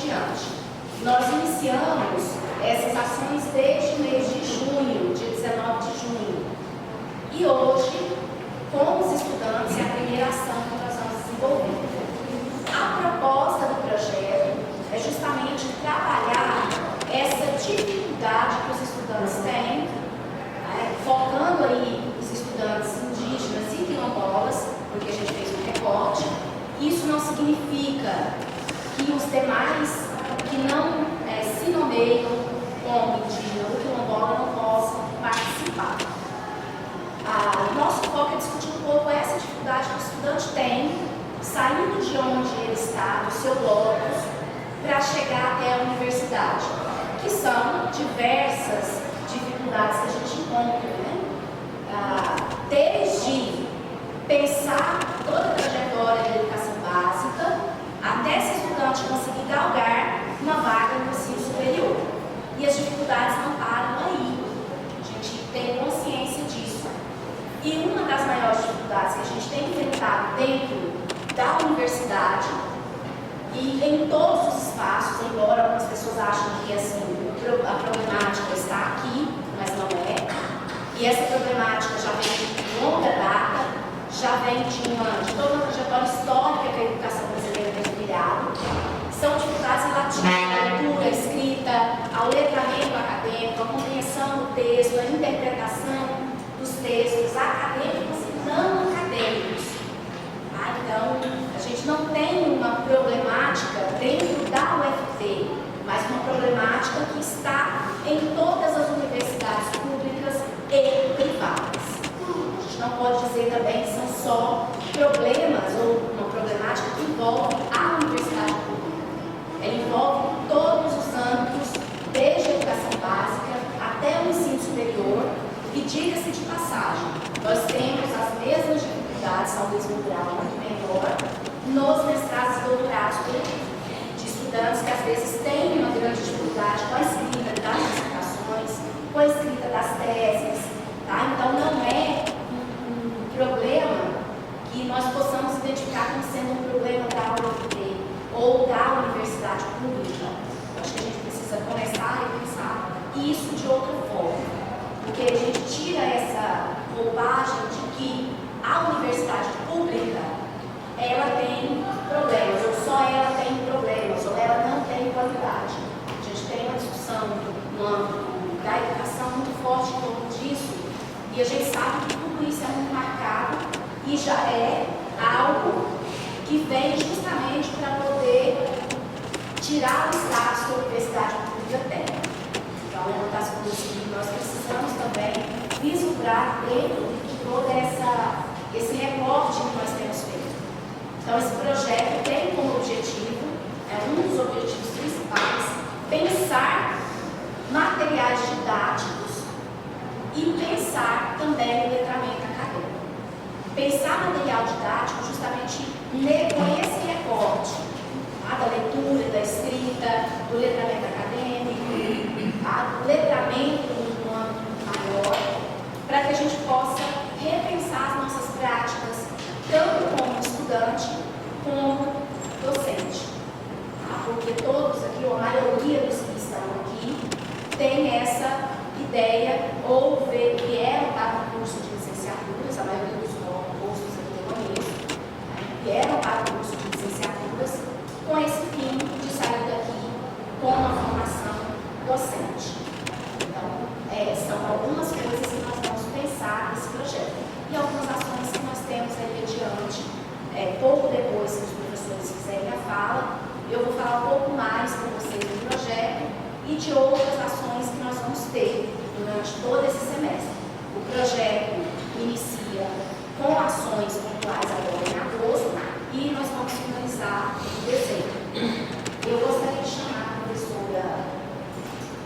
diante. Nós iniciamos essas ações desde o mês de junho, dia 19 de junho. E hoje, com os estudantes, é a primeira ação que nós vamos desenvolver. A proposta do projeto é justamente trabalhar essa dificuldade que os estudantes têm, focando aí os estudantes indígenas e quilombolas, porque a gente fez um recorte. Isso não significa que os demais que não se nomeiam como indígena ou quilombola não possam participar. Nosso foco é discutir um pouco essa dificuldade que o estudante tem, saindo de onde ele está, do seu locus, para chegar até a universidade, que são diversas dificuldades que a gente encontra, né? Desde pensar toda a trajetória da educação básica, até esse estudante conseguir galgar uma vaga no ensino superior. E as dificuldades não param aí. A gente tem consciência disso. E uma das maiores dificuldades que a gente tem enfrentado dentro da universidade e em todos os espaços, embora algumas pessoas achem que assim, a problemática está aqui, mas não é. E essa problemática já vem de longa data, já vem de toda uma trajetória histórica que a educação brasileira tem trilhado. São dificuldades relativas à leitura, à escrita, ao letramento acadêmico, à compreensão do texto, à interpretação dos textos acadêmicos e não acadêmicos. Então, a gente não tem uma problemática dentro da UFT, mas uma problemática que está em todas as universidades públicas e privadas. A gente não pode dizer também que são só problemas ou uma problemática que envolve a universidade pública. Ela envolve todos os âmbitos, desde a educação básica até o ensino superior. E diga-se de passagem, nós temos as mesmas dificuldades, talvez um grau muito menor, nos mestrados e doutorados de estudantes que às vezes têm uma grande dificuldade com a escrita das dissertações, com a escrita das teses, tá? Então não é um problema que nós possamos identificar como sendo um problema da UFT ou da universidade pública. Acho que a gente precisa começar a pensar isso de outra forma. Porque a gente tira essa roupagem de que a universidade pública, ela tem problemas, ou só ela tem problemas, ou ela não tem qualidade. A gente tem uma discussão no âmbito da educação muito forte em torno disso, e a gente sabe que tudo isso é muito marcado e já é algo que vem justamente para poder tirar o status que a universidade pública tem. Então, é uma das coisas que nós precisamos também vislumbrar dentro de todo esse recorte que nós temos feito. Então, esse projeto tem como objetivo, um dos objetivos principais, pensar materiais didáticos e pensar também o letramento acadêmico. Pensar material didático justamente com esse recorte da leitura, da escrita, do letramento acadêmico, do letramento no âmbito maior, para que a gente possa repensar as nossas práticas, tanto como estudante, como docente. Porque todos aqui, ou a maioria dos que estão aqui, tem essa ideia, ou vieram para o curso de licenciaturas, a maioria dos cursos aqui eu conheço, vieram para o curso de licenciaturas, com esse fim de sair daqui com uma formação docente. Então, são algumas coisas que nós vamos pensar nesse projeto. E algumas ações que nós temos aí adiante, pouco depois que os professores fizerem a fala, eu vou falar um pouco mais para vocês do projeto e de outras ações que nós vamos ter durante todo esse semestre. O projeto inicia com ações pontuais agora em agosto e nós vamos finalizar em dezembro. Eu gostaria de chamar a professora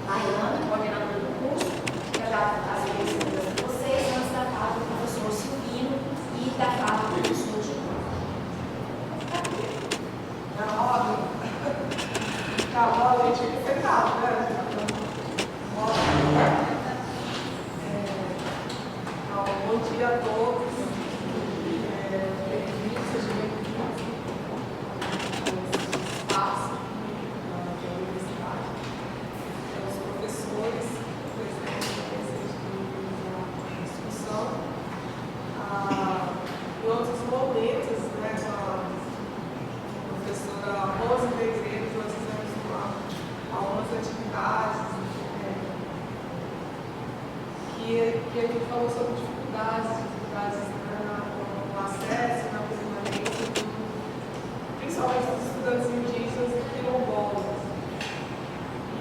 Mariana, coordenadora do curso, para dar as perguntas de vocês, antes da fala do professor Silvino e da fala do professor Gilmar. Cavalo, a gente fica sentado, né? Bom dia a todos. Sejam bem-vindos ao espaço. E a gente falou sobre dificuldades no acesso, na permanência, principalmente dos estudantes indígenas e quilombolas. E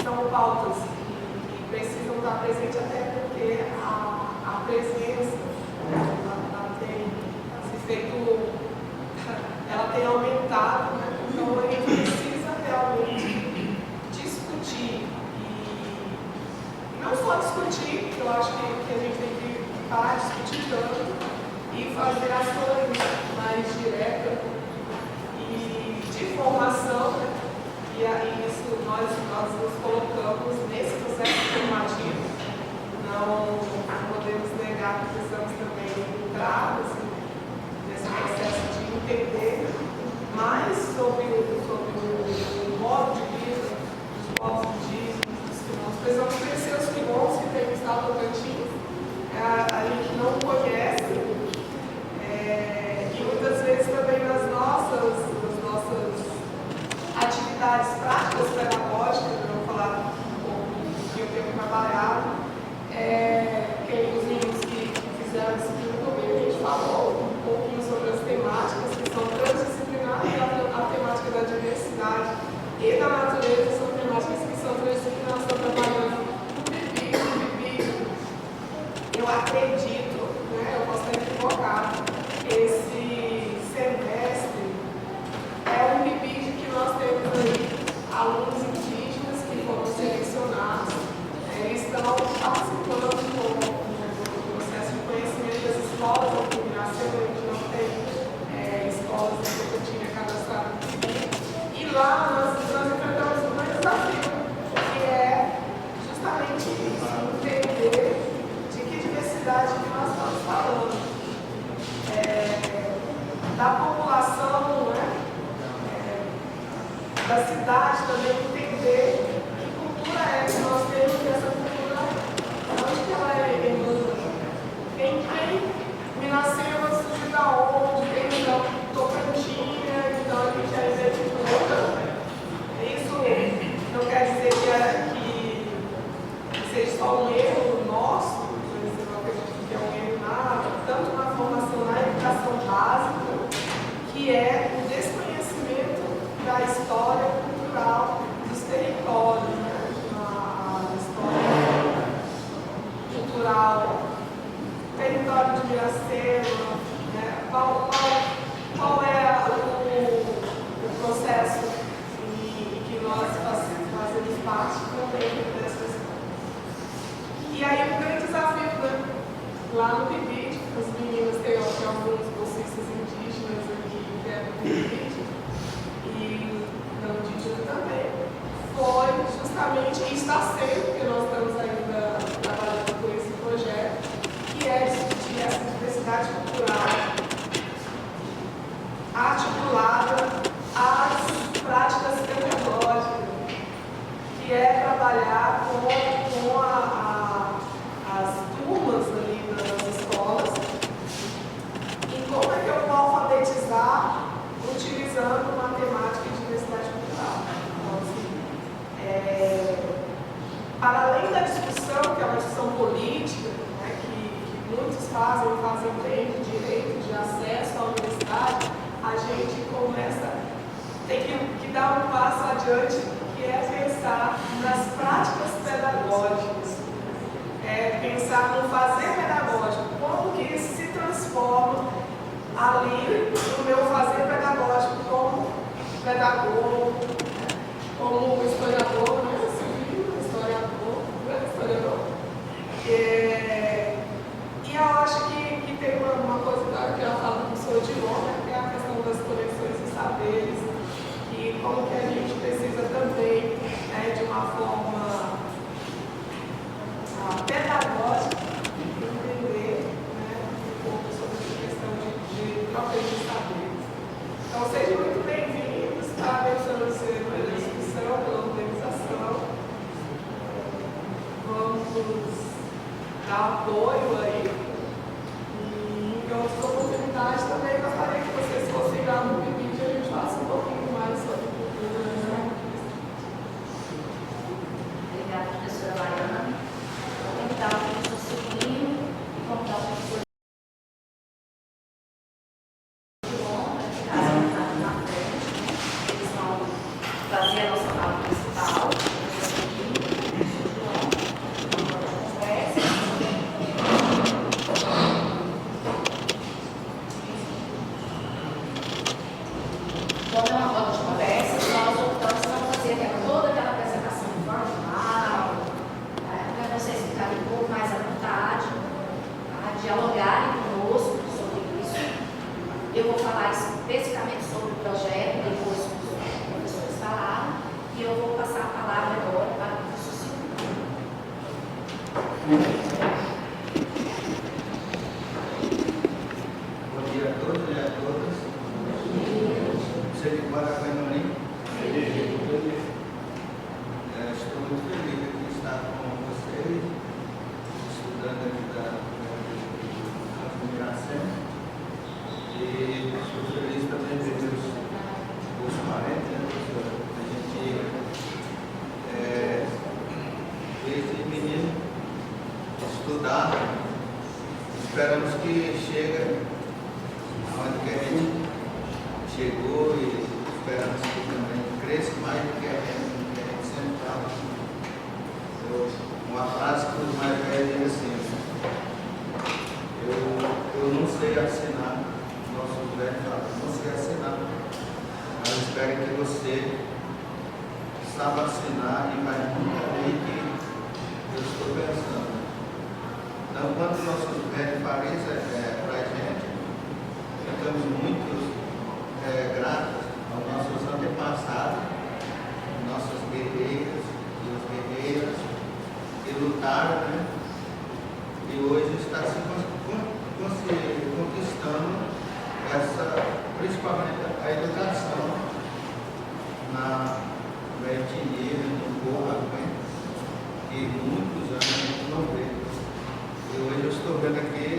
são pautas que precisam estar presentes até porque a presença ela tem se feito, ela tem aumentado, né? Então a gente precisa realmente discutir e não só discutir, porque eu acho que a gente tem que parar de discutir tanto e fazer ações mais diretas e de formação, né? E aí isso nós nos colocamos nesse processo formativo. Não podemos negar que precisamos também entrar nesse processo de entender mais sobre o modo de vida dos povos indígenas, dos quilômetros. Precisamos conhecer os quilômetros que tem no estado do Tocantins, a gente não conhece, e muitas vezes também nas nossas atividades práticas pedagógicas, eu vou falar um pouco do que eu tenho trabalhado, os meninos que fizeram esse filme comigo, a gente falou um pouquinho sobre as temáticas que são transdisciplinares, a temática da diversidade e da natureza são temáticas que são transdisciplinares, estão trabalhando no PIB. Eu acredito, né, eu posso estar equivocado, esse semestre é um PIB que nós temos aí alunos indígenas que foram selecionados, estão participando do processo de conhecimento das escolas aqui em Miracema. A gente não tem escolas que eu tinha cadastrado. E lá nós enfrentamos um grande desafio, que é justamente isso, entender de que diversidade que nós estamos falando. Da população, né? Da cidade também, entender que cultura é que nós temos, e essa cultura, onde que ela emana. Quem Miracema surgiu da onde, quem da Tocantinha, então a gente ainda é de cultura. Isso não quer dizer que seja só um erro nosso, eu não acredito que é um erro tanto na formação, na educação básica, que é o desconhecimento da história cultural dos territórios, né? A história cultural, território de Miracema, né? Qual é o processo e que nós fazemos parte também dessas. E aí um grande desafio, né? Lá no PIBID, as meninas têm alguns bolsistas indígenas aqui perto do PIBID, e não indígena também, foi justamente, e está sendo, porque nós estamos ainda trabalhando com esse projeto, que é discutir essa diversidade cultural articulada às práticas pedagógicas, que é trabalhar com as turmas ali das escolas e como é que eu vou alfabetizar utilizando matemática e diversidade cultural. Então, assim, para além da discussão, que é uma discussão política, né, que muitos fazem bem, de direito, de acesso à universidade, a gente tem que dar um passo adiante, que é pensar nas práticas pedagógicas, pensar no fazer pedagógico, como que isso se transforma ali no meu fazer pedagógico como pedagogo, como historiador, né? Historiador. E eu acho que tem uma coisa que ela fala com o senhor de novo, né? Que é a questão das conexões e saberes, e como que a gente precisa também, né, de uma forma pedagógica, entender, né, um pouco sobre essa questão de troca de saberes. Então, sejam muito bem-vindos, parabéns pela discussão, pela organização. Vamos dar apoio aí. E em outras oportunidades também gostaria que vocês fossem lá no PIBID e a gente faça um pouquinho mais sobre cultura. Obrigada, professora Mariana. falar especificamente sobre o projeto, depois que os professores falaram, e eu vou passar a palavra agora para o professor Silvio. Bom dia a todos e a todas. Você que mora com a Enorim? Estou muito feliz de estar com vocês, estudando aqui da Miracema. E estou feliz também de ver os parentes, né, professora? A gente, desde menino, estudar, esperamos que chegue onde que a gente chegou e esperamos que também cresça mais do que a gente sempre fala. Uma frase que os mais velhos dizem assim: eu não sei assinar, nossos velhos falam, não sei assinar, mas espero que você saiba assinar e vai muito além que eu estou pensando. Então, quando nossos velhos parecem para a gente, ficamos muito gratos aos nossos antepassados, nossas guerreiras e os guerreiros que lutaram, né? E hoje está se conquistando principalmente a educação na etnia, no povo, né? Que muitos anos a gente não vê. E hoje eu estou vendo aqui,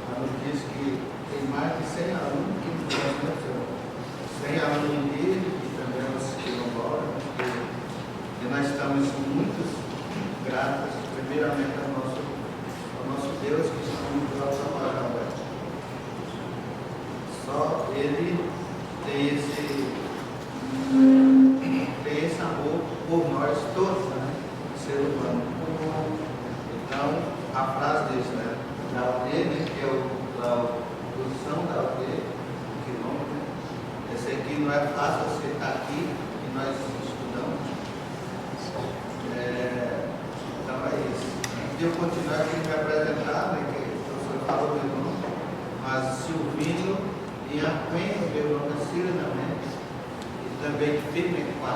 a notícia que tem mais de 100 alunos que não gostam, né? 100 alunos indígenas, e também os quilombolas, e nós estamos muito gratos, primeiramente, ao nosso Deus, que está muito alto palavra. Só Ele tem esse amor por nós todos, né? Ser humano. Então, a frase diz, né? Da aldeia, né? Que é a posição da aldeia, quilômetro. Esse aqui não é fácil você estar aqui e nós estudamos. Então é isso. Antes de eu continuar aqui me apresentar, né? Que o professor falou meu nome, mas Silvino e Arpenho, meu nome é Ciro também. E também Firme 4.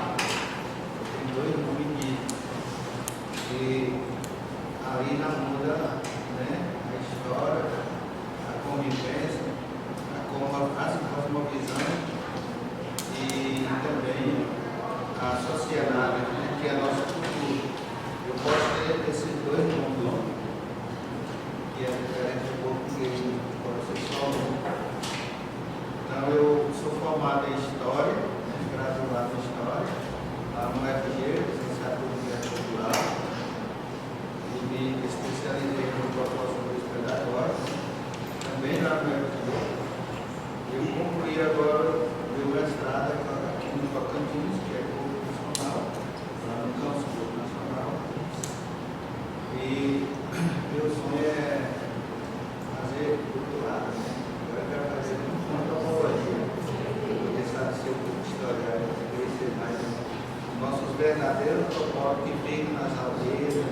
Tem 2 nomes indígenas. E ali na muda, né? A história, a convivência, a cosmovisão e também a sociedade, né, que é a nossa cultura. Eu posso ter esses 2 nomes, que é diferente do português, pode ser só um. Então eu sou formado em História, né, graduado em História, lá no FG, licenciatura em Cultural. Me especializei no propósito pedagógico, também na universidade. Eu concluí agora o meu mestrado aqui no Tocantins, que é Público Nacional, lá no Campus Público Nacional. E meu sonho é fazer doutorado, né? Agora eu quero fazer muito antropologia, poder ser um pouco historiador, conhecer mais os nossos verdadeiros antropólogos que vivem nas aldeias,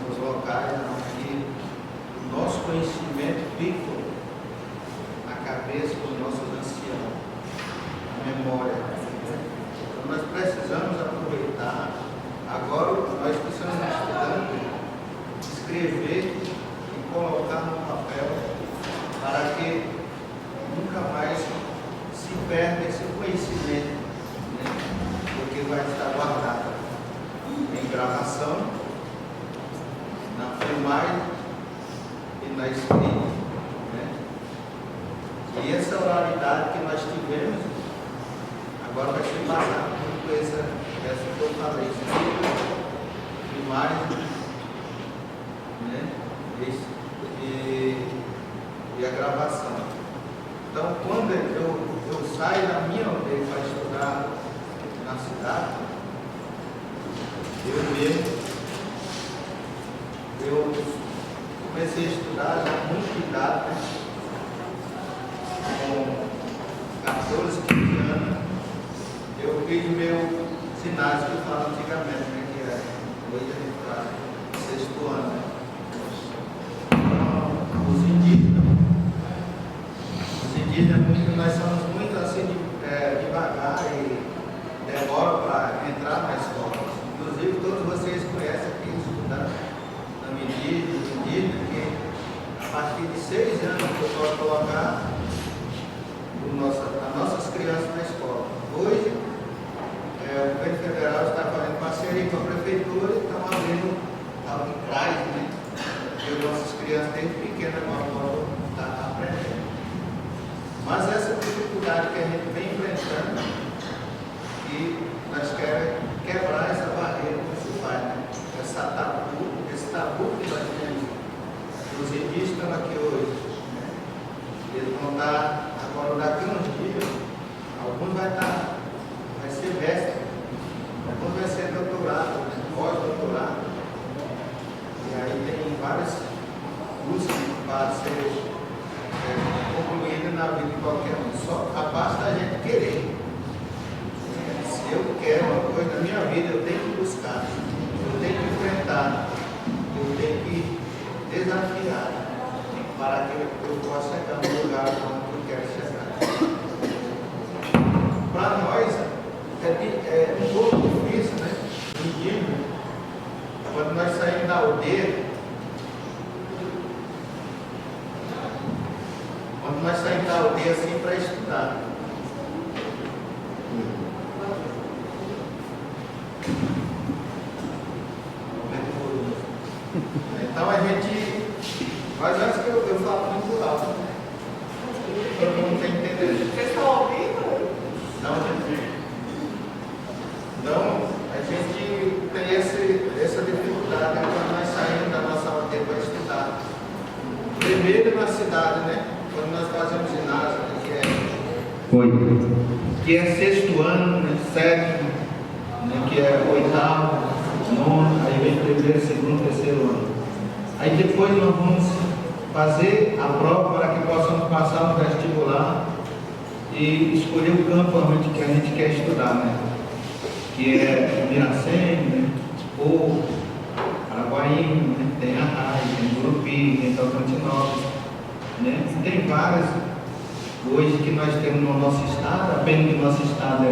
nos locais onde o nosso conhecimento fica na cabeça dos nossos anciãos, a memória. Então nós precisamos aproveitar, agora nós precisamos estudar, escrever e colocar no papel para que nunca mais se perca esse conhecimento, né? Porque vai estar guardado em gravação, na filmagem e na escrita, né? E essa oralidade que nós tivemos agora vai ser passada por essa que eu falei, filmagem, né? E a gravação. Então, quando eu saio da minha aldeia para estudar na cidade, eu comecei a estudar já muito idade, com 14, 15 anos, eu fiz meu ginásio que eu falo antigamente, né, que é hoje a gente faz 6º ano. Então, os indígenas, governo federal está fazendo parceria com a prefeitura e estão abrindo tal de CRAS, né? Porque as nossas crianças desde pequenas podem estar aprendendo. Mas essa dificuldade que a gente vem enfrentando, e nós queremos quebrar essa barreira principal, né? Esse tabu que nós temos. Os indígenas estão aqui hoje, né? Eles vão dar, agora daqui uns dias, alguns vai ser mestre, alguns vai ser doutorado, pós-doutorado. E aí tem vários cursos para ser concluídos na vida de qualquer um. Só basta a gente querer. Se eu quero uma coisa na minha vida, eu tenho que buscar, eu tenho que enfrentar, eu tenho que desafiar para que eu possa chegar no lugar onde eu quero chegar. Para nós é um pouco difícil, né? Indígena, quando nós saímos da aldeia, assim para estudar. Então a gente, mas antes que eu falo muito alto, todo mundo tem que entender. Vocês estão ouvindo? Não, então a gente tem essa dificuldade quando nós saímos da nossa aldeia para estudar. Primeiro na cidade, né? Quando nós fazemos ginásio, que é sexto ano, né? Sétimo, né? Que é oitavo, nono, aí vem primeiro, segundo, terceiro ano. Aí depois nós vamos fazer a prova para que possamos passar no vestibular e escolher o campo que a gente quer estudar, né? Que é Miracema, né? Ou Araguaína, né? Tem Arraia, tem Gurupi, tem Tocantinópolis, né? E tem várias hoje que nós temos no nosso estado, apenas que o nosso estado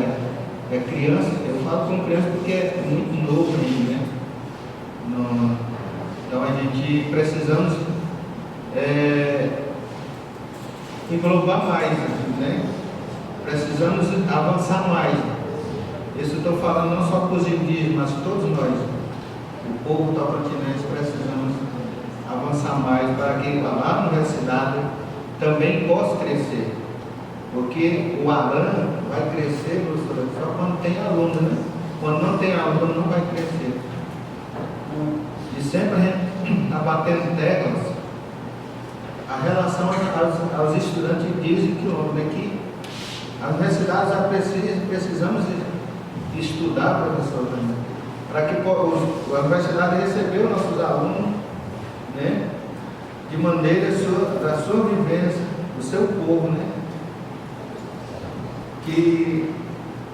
é criança. Eu falo com criança porque é muito novo ainda, né? Então a gente precisamos englobar mais, né? Precisamos avançar mais. Isso eu estou falando não só para os indígenas, mas todos nós, o povo tocantinense, precisamos avançar mais para que lá na universidade também possa crescer. Porque o Arã vai crescer, professor, só quando tem aluno, né? Quando não tem aluno, não vai crescer. E sempre a gente está batendo teclas. A relação aos estudantes dizem que as universidades já precisamos estudar, professor, para que a universidade recebeu nossos alunos, né, de maneira da sua vivência, do seu povo, né? Que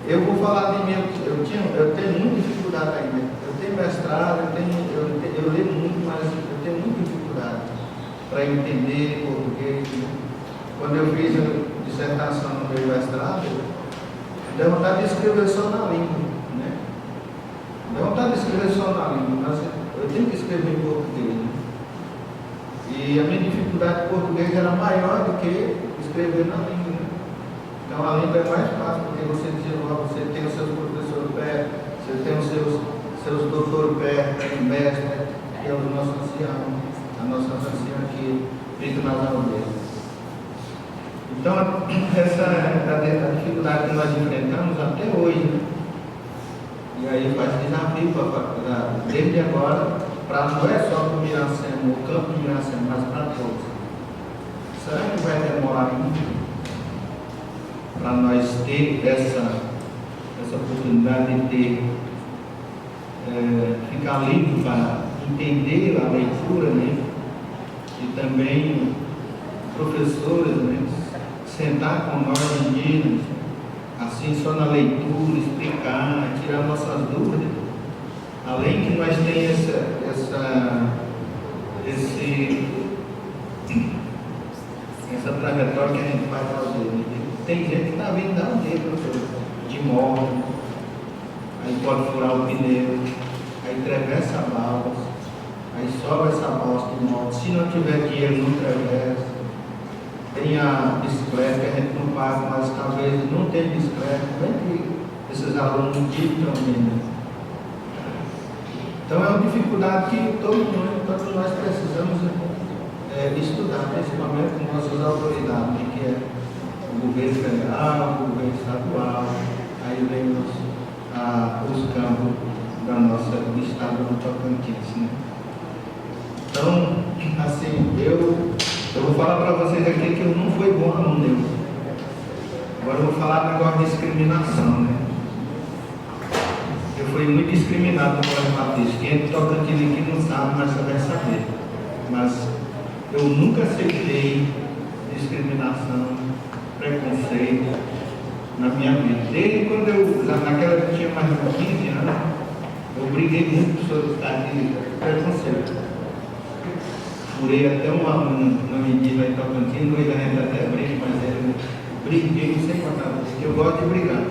eu vou falar de mim, eu tenho muita dificuldade ainda. Eu tenho mestrado, eu leio muito, mas eu tenho muita dificuldade para entender português, né? Quando eu fiz a dissertação no meu mestrado, deu vontade de escrever só na língua, né? Deu vontade de escrever só na língua, mas eu tenho que escrever em português, né? E a minha dificuldade de português era maior do que escrever na língua, né? Então a língua é mais fácil, porque você desenvolve, você tem os seus professores perto, você tem os seus doutores perto, tem o mestre, que é o nosso ancião, a nossa anciã que fica nas aldeias. Então, essa é a dificuldade que nós enfrentamos até hoje, né? E aí faz desafio para a faculdade, desde agora, não é só para o Miracema, o campo de Miracema, mas para todos. Será que vai demorar muito para nós ter essa oportunidade de ficar livre para entender a leitura, né? E também professores, né? Sentar com nós indígenas, assim só na leitura, explicar, tirar nossas dúvidas. Além que nós temos essa trajetória que a gente vai fazer. Né? Tem gente que está vindo da aldeia, de moto, aí pode furar o pneu, aí atravessa a balsa, aí sobe essa balsa de moto. Se não tiver dinheiro, não atravessa. Tem a bicicleta que a gente não paga, mas talvez não tenha bicicleta. Como é que esses alunos dictam também. Então é uma dificuldade que todos nós precisamos estudar, principalmente com nossas autoridades, que é o governo federal, o governo estadual, aí vem os campos do estado do Tocantins, né? Então, assim, eu vou falar para vocês aqui que eu não fui bom aluno. Agora eu vou falar do negócio de discriminação, né? Eu fui muito discriminado no Colégio Batista. Quem é de Tocantins aqui não sabe, mas você vai saber. Mas eu nunca aceitei discriminação, preconceito na minha vida. Desde quando naquela época eu tinha mais de 15 anos, eu briguei muito sobre o caso de preconceito. Furei até uma menina em Tocantins, hoje a gente até briga, mas eu briguei sem contar, porque eu gosto de brigar.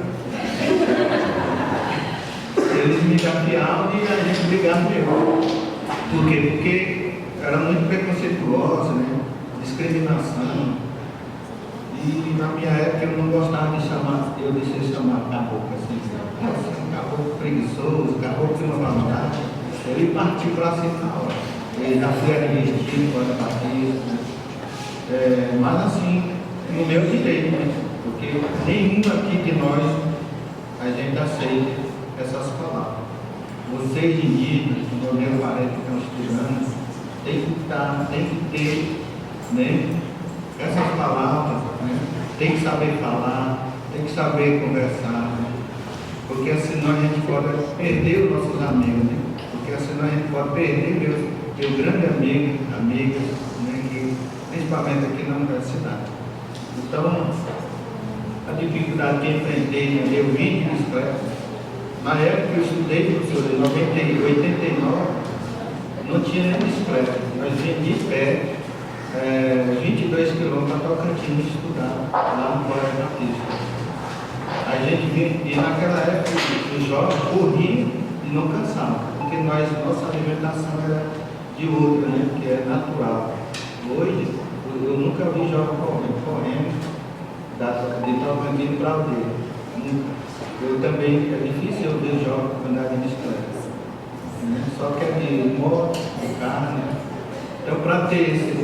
Eles me desafiavam e a gente brigava mesmo. Por quê? Porque era muito preconceituosa, né? Discriminação. E na minha época eu não gostava de chamar, eu deixei chamar caboclo assim. Nossa, um caboclo preguiçoso, caboclo que não vai mudar. Ele partiu para cima na hora. Ele já foi revestido para a Batista. Mas assim, no meu direito, né? Porque nenhum aqui de nós a gente aceita essas palavras. Vocês indígenas, no meu parente que estão estudando, tem que ter, né, essas palavras, né? Tem que saber falar, tem que saber conversar, né? Porque senão a gente pode perder os nossos amigos, né? Porque senão a gente pode perder meu grande amigo, amigas, né? Que, principalmente aqui na universidade. Então, a dificuldade que enfrentei, né? Eu vim de bicicleta. Na época que eu estudei, professor, em 89, não tinha nem bicicleta. Nós vínhamos de pé, 22 quilômetros para Tocantins estudar, lá no Colégio Batista. A gente vinha, e naquela época os jovens corriam e não cansavam, porque nossa alimentação era de outra, né, que é natural. Hoje, eu nunca vi jovem correndo de Tocantins para aldeia. Nunca. Eu também, é difícil eu ver jovem andar de bicicleta. Né? Só que é de moto, de carro, né? Então, para ter esses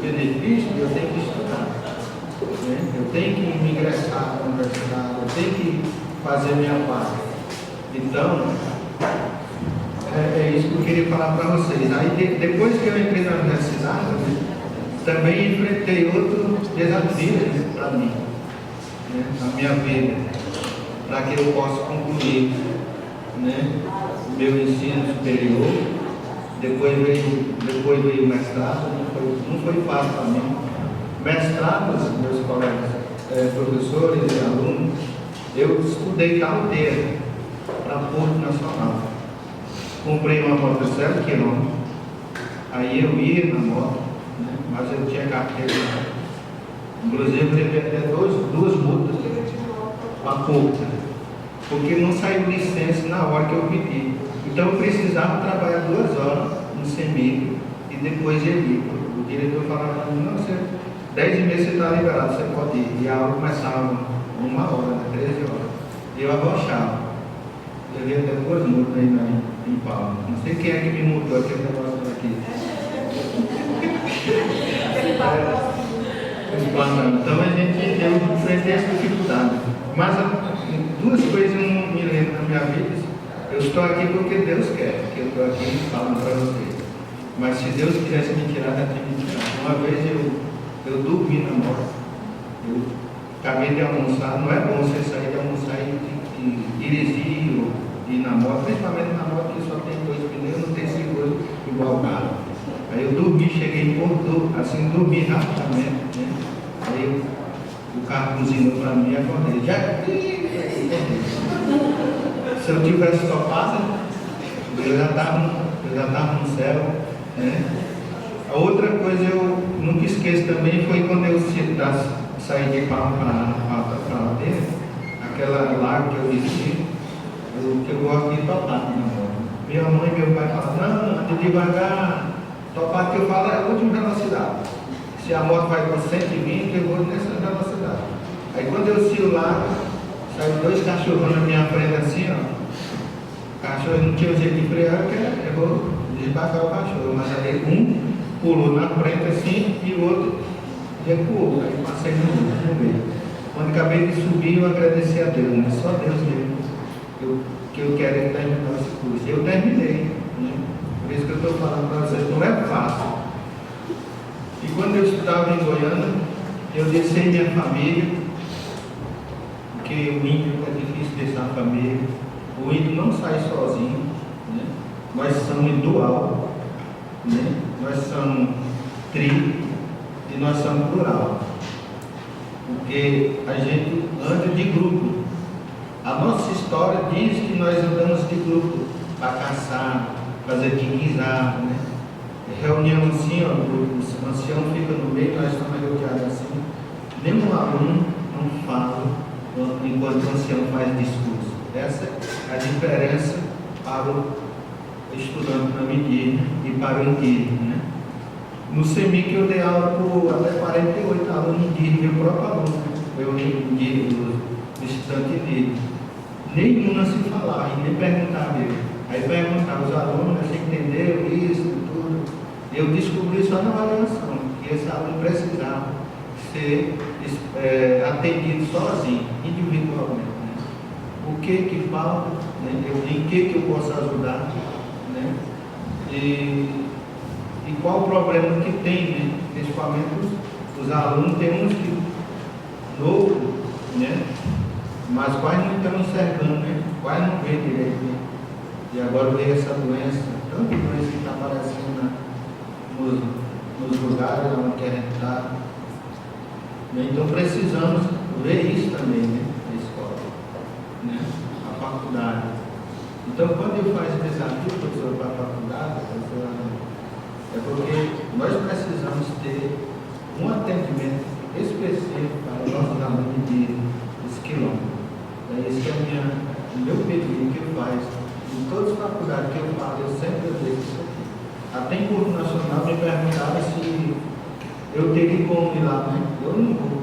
benefícios, eu tenho que estudar. Né? Eu tenho que me ingressar na universidade, eu tenho que fazer minha parte. Então, é isso que eu queria falar para vocês. Aí, depois que eu entrei na universidade, também enfrentei outro desafio, né, para mim, né, na minha vida, para que eu possa concluir, né, meu ensino superior. Depois veio o mestrado, não foi fácil para mim. Mestrado, meus colegas, professores e alunos, eu estudei carteira para Porto Nacional. Comprei uma moto 0 km, aí eu ia na moto, né, mas eu tinha carteira. Inclusive eu teve até duas multas para Porto, porque não saiu licença na hora que eu pedi. Então eu precisava trabalhar 2 horas no CEMIG e depois eu ia. O diretor falava para mim, não, 10h30 você está liberado, você pode ir. E a aula começava 1 hora, 13 horas. E eu arrochava. Eu vi até 2 multas aí em Palma. Não sei quem é que me mudou aquele negócio aqui. Então a gente enfrentei essa dificuldade. Mas 2 coisas eu não me lembro na minha vida. Eu estou aqui porque Deus quer que eu estou aqui falando para vocês. Mas se Deus quisesse me tirar daqui, me tirar. Uma vez eu dormi na moto. Eu acabei de almoçar. Não é bom você sair de almoçar e dirigir ou ir na moto, principalmente na moto que só tem 2 pneus, não tem seguro igual o carro. Aí eu dormi, cheguei em Porto, assim, dormi rapidamente, né? Aí o carro buzinou para mim e acordei. Se eu tivesse topado, eu já estava no céu, né? A outra coisa eu nunca esqueço também foi quando eu saí de Palma para lá dentro, aquela lago que eu disse, que eu gosto de topar na moto. Minha mãe e meu pai falam, não, ande devagar, topar que eu falo é a última velocidade. Se a moto vai com 120, eu vou nessa velocidade. Aí quando eu saio lá, saiu 2 cachorros na minha frente assim, ó. O cachorro não tinha jeito de frear, porque eu vou desbacar o cachorro. Mas aí um pulou na frente assim e o outro recuou. Aí passei no meio. Quando acabei de subir, eu agradeci a Deus, mas só Deus mesmo que eu quero terminar esse curso. Eu terminei, né? Por isso que eu estou falando para vocês, não é fácil. E quando eu estudava em Goiânia, eu deixei minha família, porque o índio é difícil deixar a família. O índio não sai sozinho, né? Nós somos dual, né? Nós somos tri e nós somos plural. Porque a gente anda de grupo. A nossa história diz que nós andamos de grupo para caçar, fazer guinguizar, né? Reunião assim, ó, o ancião fica no meio, nós estamos rodeados assim. Nenhum aluno não fala enquanto o ancião faz discurso. Essa é a diferença para o estudante para medida e para o indígena, né? No CEMIC eu dei aula por até 48 alunos indígenas, meu próprio aluno, eu indígena, o estudante indígena. Nenhum não se falava e nem perguntava ele. Aí perguntava os alunos, você entendeu isso, tudo. Eu descobri só na avaliação, que esse aluno precisava ser atendido sozinho, individualmente. Né? O que falta, né? Em que eu posso ajudar, né? E qual o problema que tem, né? Principalmente os alunos, tem uns que novo, né? Mas quase não estão enxergando, né? Quase não vê direito, né? E agora veio essa doença, tanta doença que está aparecendo nos lugares onde a gente está. Então precisamos ver isso também, né? Na escola, né? A faculdade. Então quando eu faço desafio, professor, para a faculdade, é porque nós precisamos ter um atendimento específico para os nossos alunos de quilômetros. É isso que é o meu pedido que eu faço. Em todas as faculdades que eu falo, eu sempre vejo isso aqui. Até em curso nacional me perguntava se eu teria como ir lá, né? Eu não vou,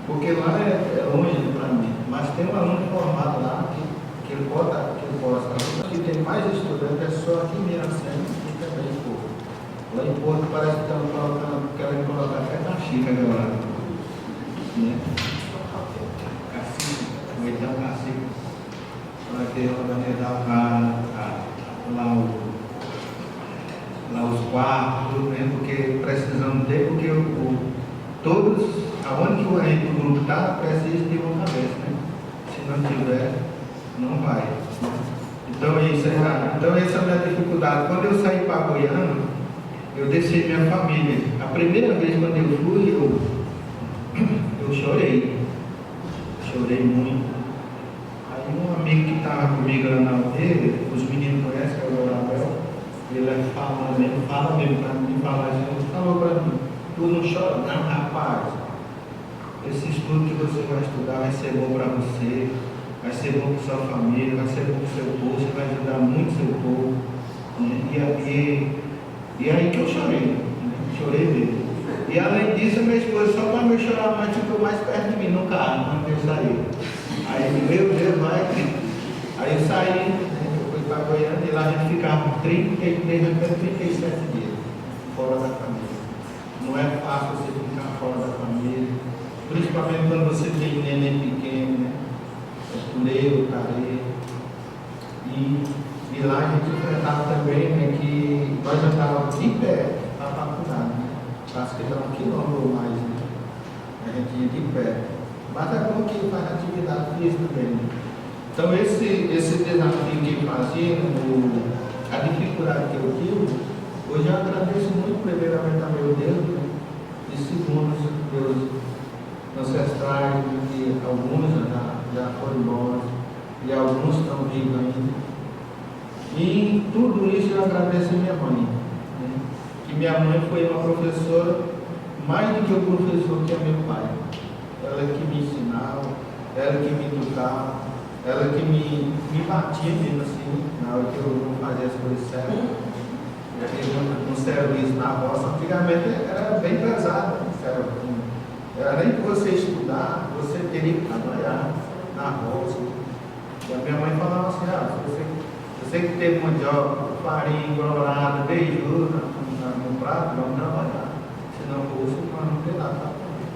porque lá é longe para mim. Mas tem um aluno formado lá que ele possa. Que tem mais estudantes, é só aqui em Miracema e também em Porto. Lá em Porto parece que estão colocando, querem colocar até na xícara agora. Né? Cacique, o então cacique, para que organizar lá os quartos, né? Porque precisamos ter, porque todos, aonde que o grupo está, precisa ter uma cabeça, né? Se não tiver, não vai. Então essa é a minha dificuldade. Quando eu saí para Goiânia, eu deixei minha família. A primeira vez quando eu fui, eu chorei. Chorei muito. Aí um amigo que estava comigo lá na aldeia, os meninos conhecem, que é o Abel, ele fala mesmo para mim, falou para mim, tu não chora não, rapaz. Esse estudo que você vai estudar vai ser bom para você, vai ser bom para sua família, vai ser bom para o seu povo, você vai ajudar muito o seu povo. E aí que eu chorei, né? Chorei mesmo. E além disso, minha esposa só para me chorar mais, ficou mais perto de mim no carro, quando eu saí. Aí, meu Deus, vai. Aí eu saí, né? Eu fui para Goiânia e lá a gente ficava 33 até 37 dias fora da família. Não é fácil você ficar fora da família, principalmente quando você tem neném pequeno, né? Leio, carei. E lá a gente enfrentava também, né, que nós andávamos de pé para a faculdade, né? Acho que já 1 quilômetro ou mais, né? A gente ia de pé. Mas é bom que faz atividade física também, né? Então esse desafio que eu fazia, a dificuldade que eu tive, hoje eu agradeço muito primeiramente a meu Deus, né? E segundo os meus ancestrais, que alguns já foram embora e alguns estão vivos ainda. E tudo isso eu agradeço a minha mãe, né? Que minha mãe foi uma professora mais do que o professor que é meu pai. Ela que me ensinava, ela que me educava, ela que me batia mesmo assim, na hora que eu não fazia as coisas certas. Eu fiz um serviço na roça, antigamente era bem pesado, além de você estudar, você teria que trabalhar na roça. E a minha mãe falava assim, você que teve uma job, farinha, embrolada, beiju no prato, vamos trabalhar. Senão o bolso não tem nada para comer.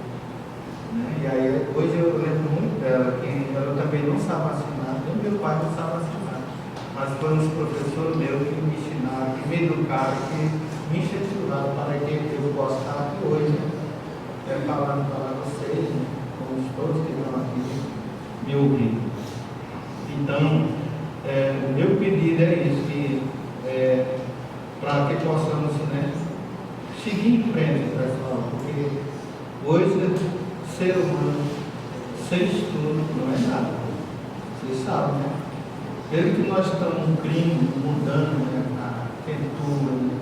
Né? E aí, hoje eu lembro muito dela, que ela também não sabe assinar, nem meu pai não sabe assinar. Mas foram os professores meus que me ensinaram, que me educaram, que me incentivaram para que eu gostasse hoje. Né? Quero falar para vocês, né? Com todos que estão aqui, me ouvindo. Então, o meu pedido é isso, que para que possamos, né, seguir em frente, pessoal, porque hoje ser humano sem estudo não é nada. Vocês sabem, né? Desde que nós estamos um crime mudando, né, a quentura, né,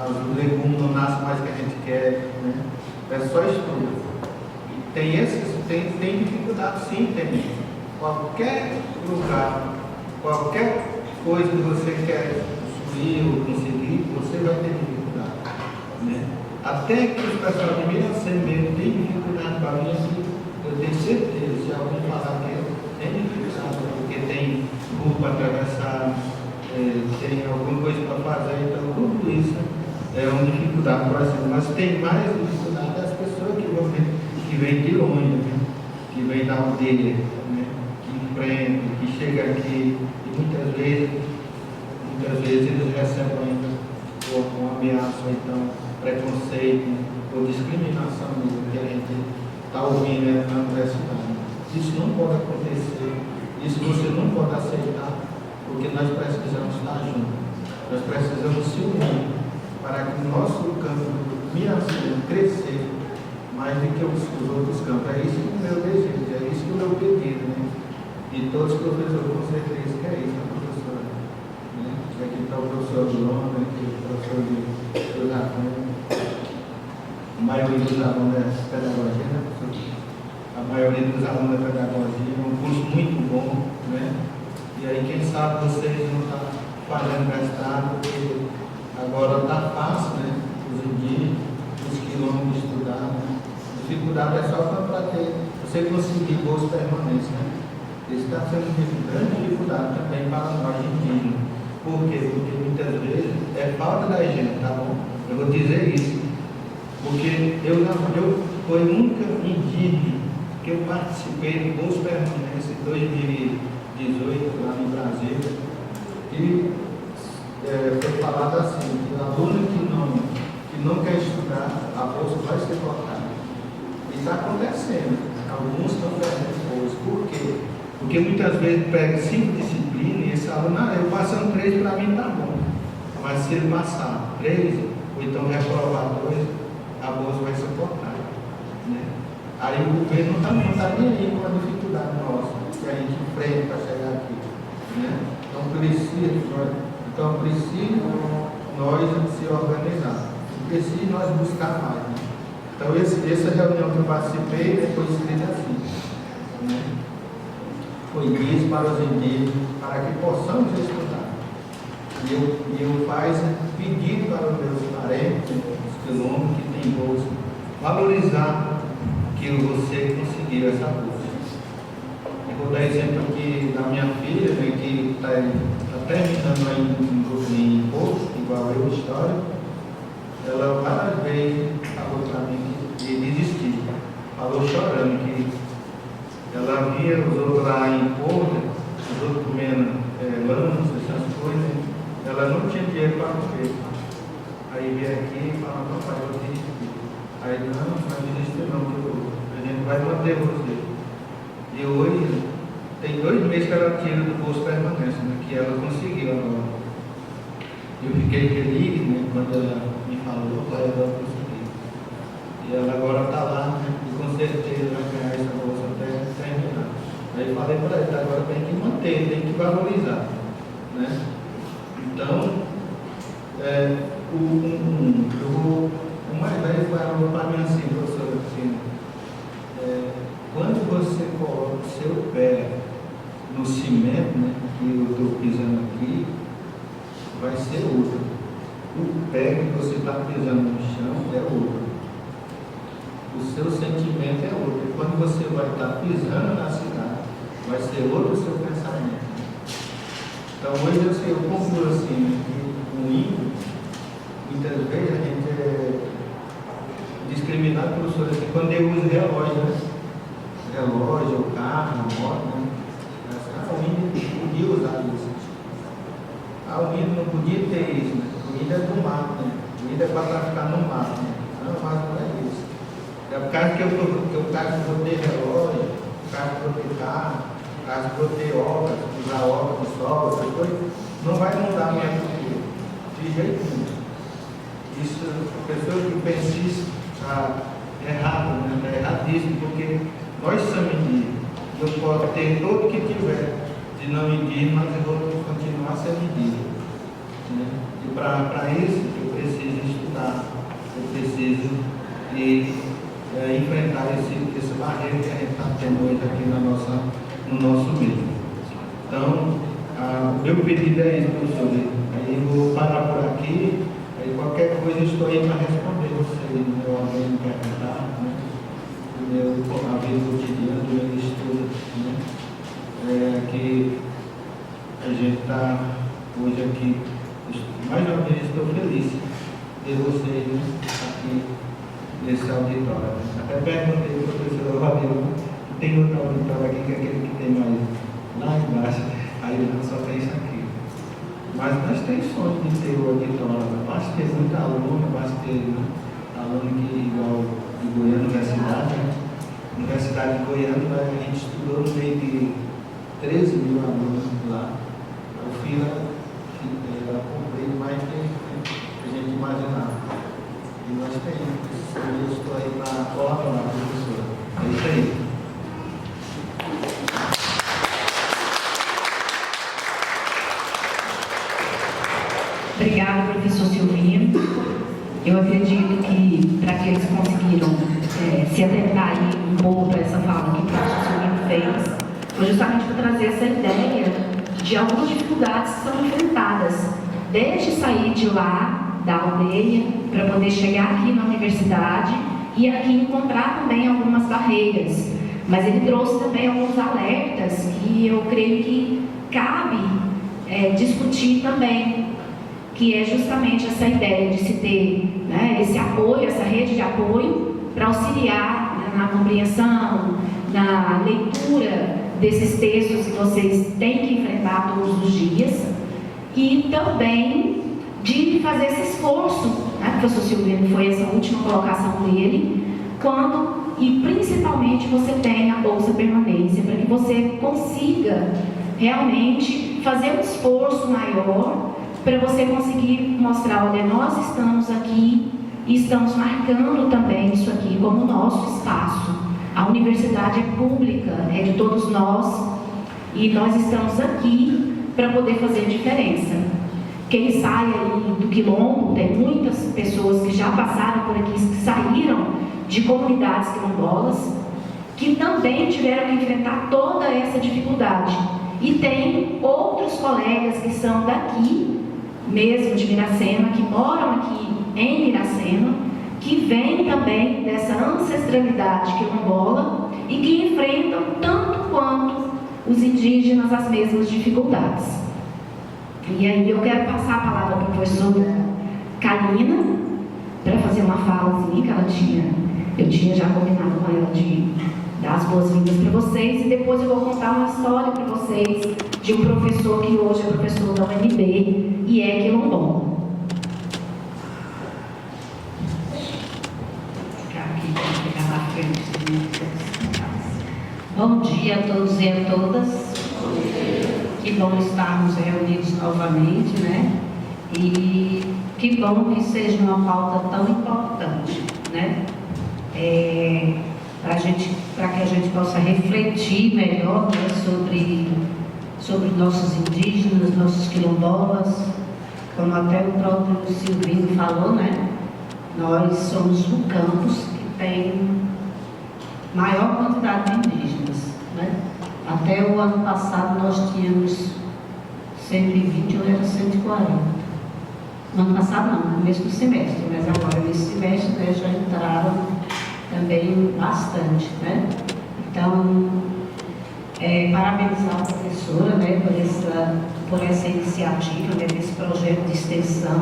os legumes não nascem mais que a gente quer, né? É só estudo. E tem dificuldade, sim, tem. Qualquer lugar, qualquer coisa que você quer construir ou conseguir, você vai ter dificuldade. Né? Até que os pessoal de 1900 mesmo tem dificuldade para mim, eu tenho certeza, se alguém falar que tem dificuldade, porque tem rua para atravessar, tem alguma coisa para fazer, então tudo isso é uma dificuldade para cima. Mas tem mais dificuldade das pessoas que vêm de longe, né? Que vêm da aldeia, né? Que chega aqui e muitas vezes eles recebem ainda uma ameaça, ou então preconceito, ou discriminação que a gente está ouvindo, né, na universidade. Isso não pode acontecer, isso você não pode aceitar, porque nós precisamos estar juntos, nós precisamos se unir para que o nosso campo do Miracema crescer mais do que os outros campos. É isso que o meu desejo, é isso que o meu pedido, né? E todos os professores com certeza que é isso, a professora. Né? Aqui está o professor João, né? Que é o professor de Jacão. A maioria dos alunos é pedagogia, né, professor? A maioria dos alunos é pedagogia, é um curso muito bom, né? E aí, quem sabe vocês não estão fazendo mestrado, porque agora está fácil, né? Os indígenas, os quilômetros estudar, né? A dificuldade é só para ter, você conseguir bolsa permanência, né? Isso está sendo uma grande dificuldade também para nós indígenas. Por quê? Porque muitas vezes é falta da gente, tá bom? Eu vou dizer isso. Porque eu fui o único indígena que eu participei de bolsa permanência em 2018, lá no Brasil. E foi falado assim, que o aluno que não quer estudar, a bolsa vai ser cortada. E está acontecendo. Alguns estão perdendo bolsa. Por quê? Porque muitas vezes pega 5 disciplinas e esse aluno, eu passando 3 para mim está bom. Mas se ele passar 3, ou então reprovar 2, a bolsa vai ser cortada. Né? Aí o governo não está nem aí com a dificuldade nossa, que a gente enfrenta para chegar aqui. Né? Então precisa nós se organizar. Precisa nós buscar mais. Né? Então essa reunião que eu participei, né, foi escrita assim. Né? Foi isso para os indígenas, para que possamos estudar. E eu faço pedido para os meus parentes, os quilômetros que têm bolsa, valorizar que você conseguiu essa bolsa. Eu vou dar exemplo aqui da minha filha, né, que está terminando ainda em imposto, igual eu, história. Ela várias vezes falou para mim que desistiu. Falou chorando que ela via os outros lá em Porto, os outros comendo lanças, essas coisas, ela não tinha dinheiro para comer. Aí veio aqui e falou, papai, eu desisti. Aí não desistir não, a gente vai manter você. E hoje, tem 2 meses que ela tira do bolso permanência, né, que ela conseguiu agora. Eu fiquei feliz, né, quando ela me falou, ela conseguiu. E ela agora está lá, né, e com certeza vai ganhar essa bolsa até terminar. Aí eu falei para ela, agora tem que manter, tem que valorizar. Né? Então, o mais velho falou para mim assim, professor, assim, quando você coloca o seu pé no cimento, né, que eu estou pisando aqui, vai ser outro. O pé que você está pisando no chão é outro. o seu sentimento é outro. E quando você vai estar pisando na cidade, vai ser outro o seu pensamento. Então hoje eu concluo assim, que um ímpio, muitas vezes a gente é discriminado pelos senhores assim, quando ele usa relógio, né? Relógio, carro, moto, né? O índio podia usar isso. O índio não podia ter isso, né? O índio é do mato, né? O índio é para traficar no mato, né? Não, mas não é isso. É por causa que o cara que vou ter relógio, o cara que vou ter carro, o cara que vou ter obras, usar obras de sol, essas coisas, não vai mudar a minha cultura. De jeito nenhum. Isso, a pessoa que pensa isso está errado, né? Está erradíssimo, porque nós somos indígenas. Eu posso ter todo o que tiver de não indígena, mas eu vou continuar sendo indígena. Né? E para isso eu preciso estudar, eu preciso enfrentar esse barreiro que a gente está tendo hoje aqui no nosso meio. Então, o meu pedido é isso, professor. Aí eu vou parar por aqui, aí qualquer coisa eu estou aí para responder vocês, no meu amigo perguntar, né? Do meu vida cotidiana, do meu estudo, né? Que a gente está hoje aqui, mais uma vez estou feliz de vocês, né? Aqui nesse auditório. Até perguntei ao professor Rodrigo, tem outro auditório aqui que é aquele que tem mais lá embaixo, aí não só tem isso aqui. Mas nós temos sonho de ter o auditório, basta ter muito aluno, basta ter aluno que igual de Goiânia, Universidade, né? Universidade de Goiânia, a gente estudou no meio de 13 mil alunos lá. O fila era cumprido mais do que a gente imaginava. E nós temos. Eu estou aí para colaborar, professora. É isso aí. Obrigada, professor Silvinho. Eu acredito que para que eles conseguiram se atentar aí um pouco para essa fala que o professor Silvinho fez, foi justamente para trazer essa ideia de algumas dificuldades que são enfrentadas, desde sair de lá, da aldeia, para poder chegar aqui na universidade e aqui encontrar também algumas barreiras. Mas ele trouxe também alguns alertas que eu creio que cabe discutir também, que é justamente essa ideia de se ter, né, esse apoio, essa rede de apoio para auxiliar, né, na compreensão, na leitura desses textos que vocês têm que enfrentar todos os dias, e também de fazer esse esforço, né, professor Silvino, foi essa última colocação dele, quando e principalmente você tem a Bolsa Permanência, para que você consiga realmente fazer um esforço maior para você conseguir mostrar, olha, nós estamos aqui e estamos marcando também isso aqui como nosso espaço. A universidade é pública, é de todos nós e nós estamos aqui para poder fazer diferença. Quem sai aí do quilombo, tem muitas pessoas que já passaram por aqui, que saíram de comunidades quilombolas, que também tiveram que enfrentar toda essa dificuldade. E tem outros colegas que são daqui, mesmo de Miracema, que moram aqui em Miracema, que vêm também dessa ancestralidade quilombola e que enfrentam tanto quanto os indígenas as mesmas dificuldades. E aí eu quero passar a palavra para a professora Karina para fazer uma falazinha que eu tinha já combinado com ela de dar as boas-vindas para vocês, e depois eu vou contar uma história para vocês de um professor que hoje é professor da UNB e é quilombola. Bom dia a todos e a todas. Que bom estarmos reunidos novamente, né? E que bom que seja uma pauta tão importante, né? Para que a gente possa refletir melhor, né, sobre nossos indígenas, nossos quilombolas, como até o próprio Silvinho falou, né? Nós somos um campus que tem maior quantidade de indígenas, né? Até o ano passado nós tínhamos 120 ou era 140. No ano passado não, no começo do semestre, mas agora nesse semestre, né, já entraram também bastante, né? Então, parabenizar a professora, né, por essa iniciativa, né, desse projeto de extensão.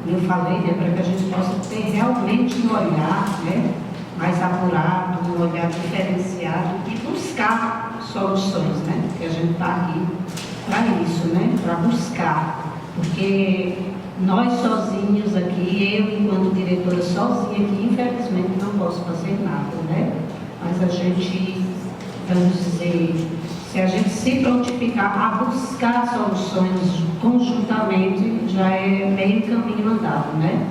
Eu falei, né, para que a gente possa ter realmente um olhar, né, mais apurado, um olhar diferenciado e buscar soluções, né? Porque a gente está aqui para isso, né? Para buscar. Porque nós sozinhos aqui, eu enquanto diretora sozinha aqui, infelizmente não posso fazer nada, né? Mas a gente, vamos dizer, se a gente se prontificar a buscar soluções conjuntamente, já é meio caminho andado, né?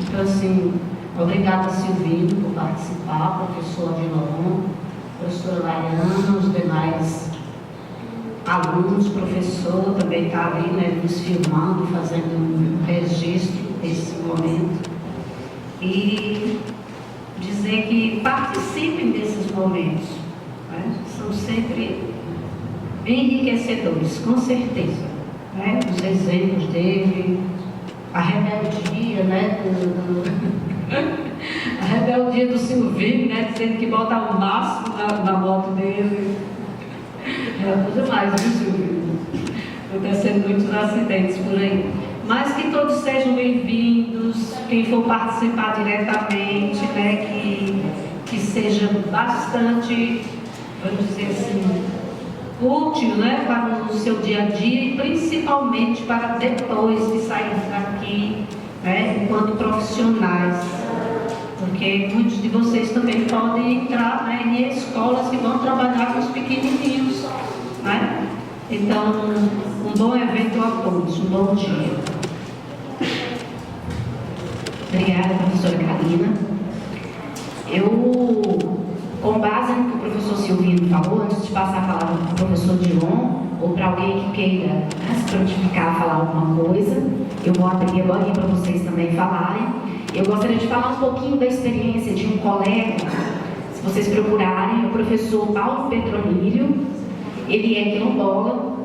Então, assim, obrigada, Silvino, por participar, professor Avilon, professora Laiana, os demais alunos, professor também está ali, né, nos filmando, fazendo um registro desse momento. E dizer que participem desses momentos, né? São sempre enriquecedores, com certeza, né? Os exemplos dele, a rebeldia, né, a rebeldia do Silvino, né, dizendo que bota o máximo na moto dele. Coisa mais, viu, Silvino? Acontecendo muitos acidentes por aí. Mas que todos sejam bem-vindos, quem for participar diretamente, né, que seja bastante, vamos dizer assim, útil, né, para o seu dia a dia e principalmente para depois de sair daqui, né, enquanto profissionais. Porque muitos de vocês também podem entrar, né, em escolas que vão trabalhar com os pequenininhos, né? Então, um bom evento a todos, um bom dia. Obrigada, professora Karina. Com base no que o professor Silvino falou, antes de passar a palavra para o professor Dilon, ou para alguém que queira, né, se prontificar a falar alguma coisa, eu vou abrir agora para vocês também falarem. Eu gostaria de falar um pouquinho da experiência de um colega, se vocês procurarem, o professor Paulo Petronilho. Ele é quilombola,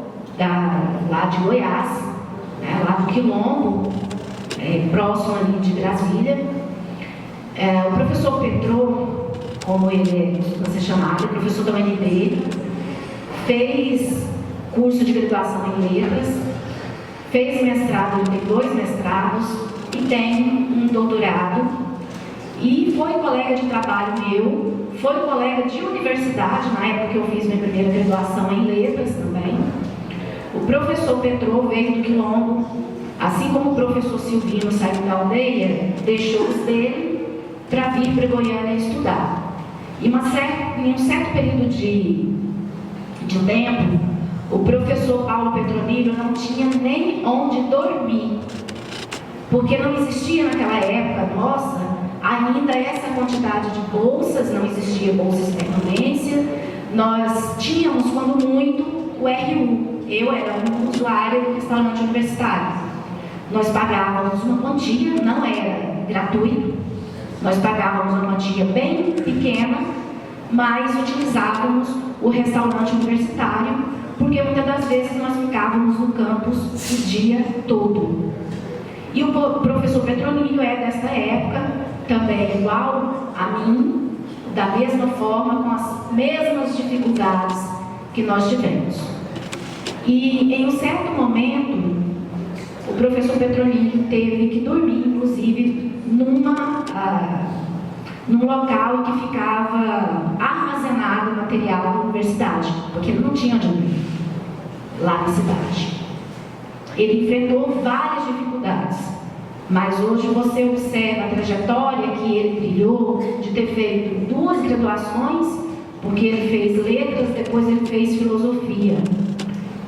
lá de Goiás, né, lá do Quilombo, próximo ali de Brasília. O professor Petro, como ele costuma ser chamado, professor da UNB, fez curso de graduação em letras, fez mestrado, ele tem 2 mestrados e tem um doutorado, e foi colega de trabalho meu, foi colega de universidade, na época que eu fiz minha primeira graduação em letras também. O professor Petro veio do Quilombo, assim como o professor Silvino saiu da aldeia, deixou os dele para vir para Goiânia estudar. E em um certo período de tempo, o professor Paulo Petronilho não tinha nem onde dormir, porque não existia naquela época nossa ainda essa quantidade de bolsas, não existia bolsas de permanência. Nós tínhamos, quando muito, o RU. Eu era uma usuária do restaurante universitário. Nós pagávamos uma quantia, não era gratuito, nós pagávamos uma quantia bem pequena, mas utilizávamos o restaurante universitário, porque muitas das vezes nós ficávamos no campus o dia todo. E o professor Petronilho é desta época, também igual a mim, da mesma forma, com as mesmas dificuldades que nós tivemos. E em um certo momento, o professor Petronilho teve que dormir, inclusive, num local que ficava armazenado material da universidade, porque não tinha onde dormir lá na cidade. Ele enfrentou várias dificuldades, mas hoje você observa a trajetória que ele trilhou de ter feito 2 graduações, porque ele fez letras, depois ele fez filosofia.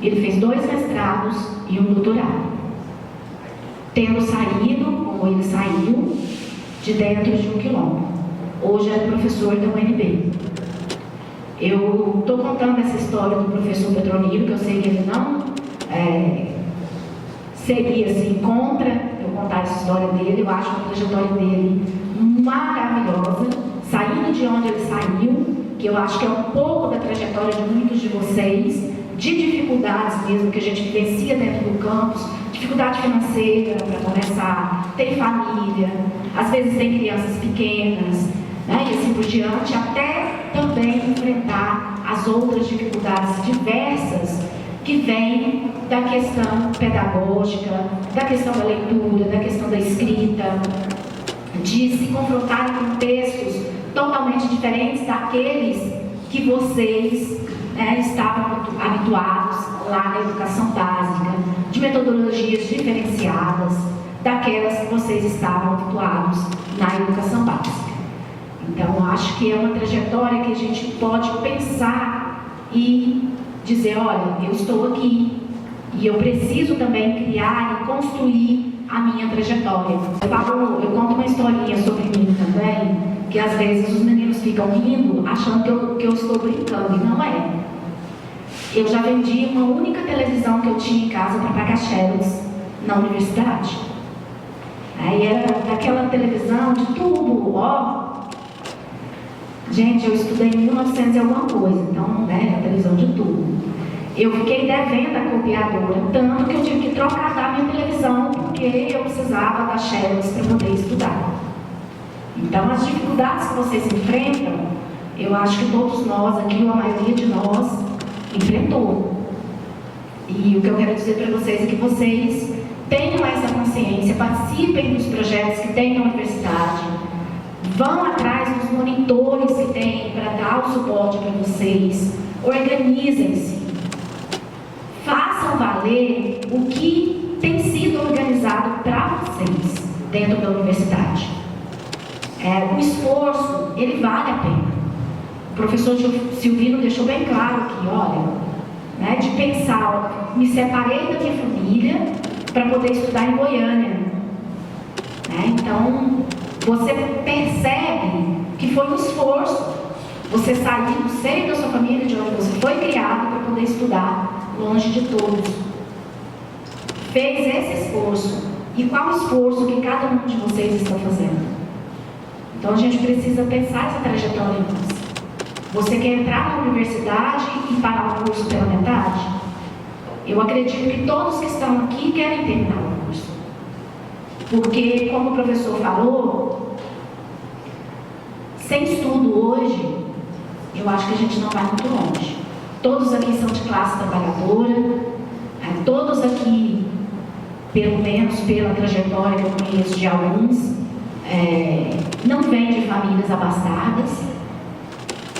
Ele fez 2 mestrados e um doutorado. Tendo saído, como ele saiu, de dentro de um quilombo. Hoje é professor da UNB. Eu estou contando essa história do professor Petronilho, que eu sei que ele não seria assim contra eu contar essa história dele. Eu acho a trajetória dele maravilhosa, saindo de onde ele saiu, que eu acho que é um pouco da trajetória de muitos de vocês, de dificuldades mesmo que a gente vivencia dentro do campus, dificuldade financeira para começar, tem família, às vezes tem crianças pequenas, né, e assim por diante, até também enfrentar as outras dificuldades diversas que vêm da questão pedagógica, da questão da leitura, da questão da escrita, de se confrontar com textos totalmente diferentes daqueles que vocês estavam habituados lá na educação básica, de metodologias diferenciadas daquelas que vocês estavam habituados na educação básica. Então, acho que é uma trajetória que a gente pode pensar e dizer, olha, eu estou aqui e eu preciso também criar e construir a minha trajetória. Eu conto uma historinha sobre mim também, que às vezes os meninos ficam rindo, achando que eu estou brincando, e não é. Eu já vendi uma única televisão que eu tinha em casa para pagar xerox na universidade. Aí era daquela televisão de tubo, ó. Gente, eu estudei em 1900 e alguma coisa, então, era televisão de tubo. Eu fiquei devendo a copiadora, tanto que eu tive que trocar da minha televisão, porque eu precisava da xerox para poder estudar. Então, as dificuldades que vocês enfrentam, eu acho que todos nós aqui, ou a maioria de nós, enfrentou. E o que eu quero dizer para vocês é que vocês tenham essa consciência, participem dos projetos que tem na universidade, vão atrás dos monitores que tem para dar o suporte para vocês, organizem-se, façam valer o que tem sido organizado para vocês dentro da universidade. O esforço, ele vale a pena. O professor Silvino deixou bem claro aqui, olha, de pensar, me separei da minha família para poder estudar em Goiânia. Então, você percebe que foi um esforço você sair do seio da sua família, de onde você foi criado, para poder estudar longe de todos. Fez esse esforço. E qual o esforço que cada um de vocês está fazendo? Então, a gente precisa pensar essa trajetória em nós. Você quer entrar na universidade e parar o curso pela metade? Eu acredito que todos que estão aqui querem terminar o curso. Porque, como o professor falou, sem estudo hoje, eu acho que a gente não vai muito longe. Todos aqui são de classe trabalhadora, todos aqui, pelo menos pela trajetória que eu conheço de alguns, não vêm de famílias abastadas.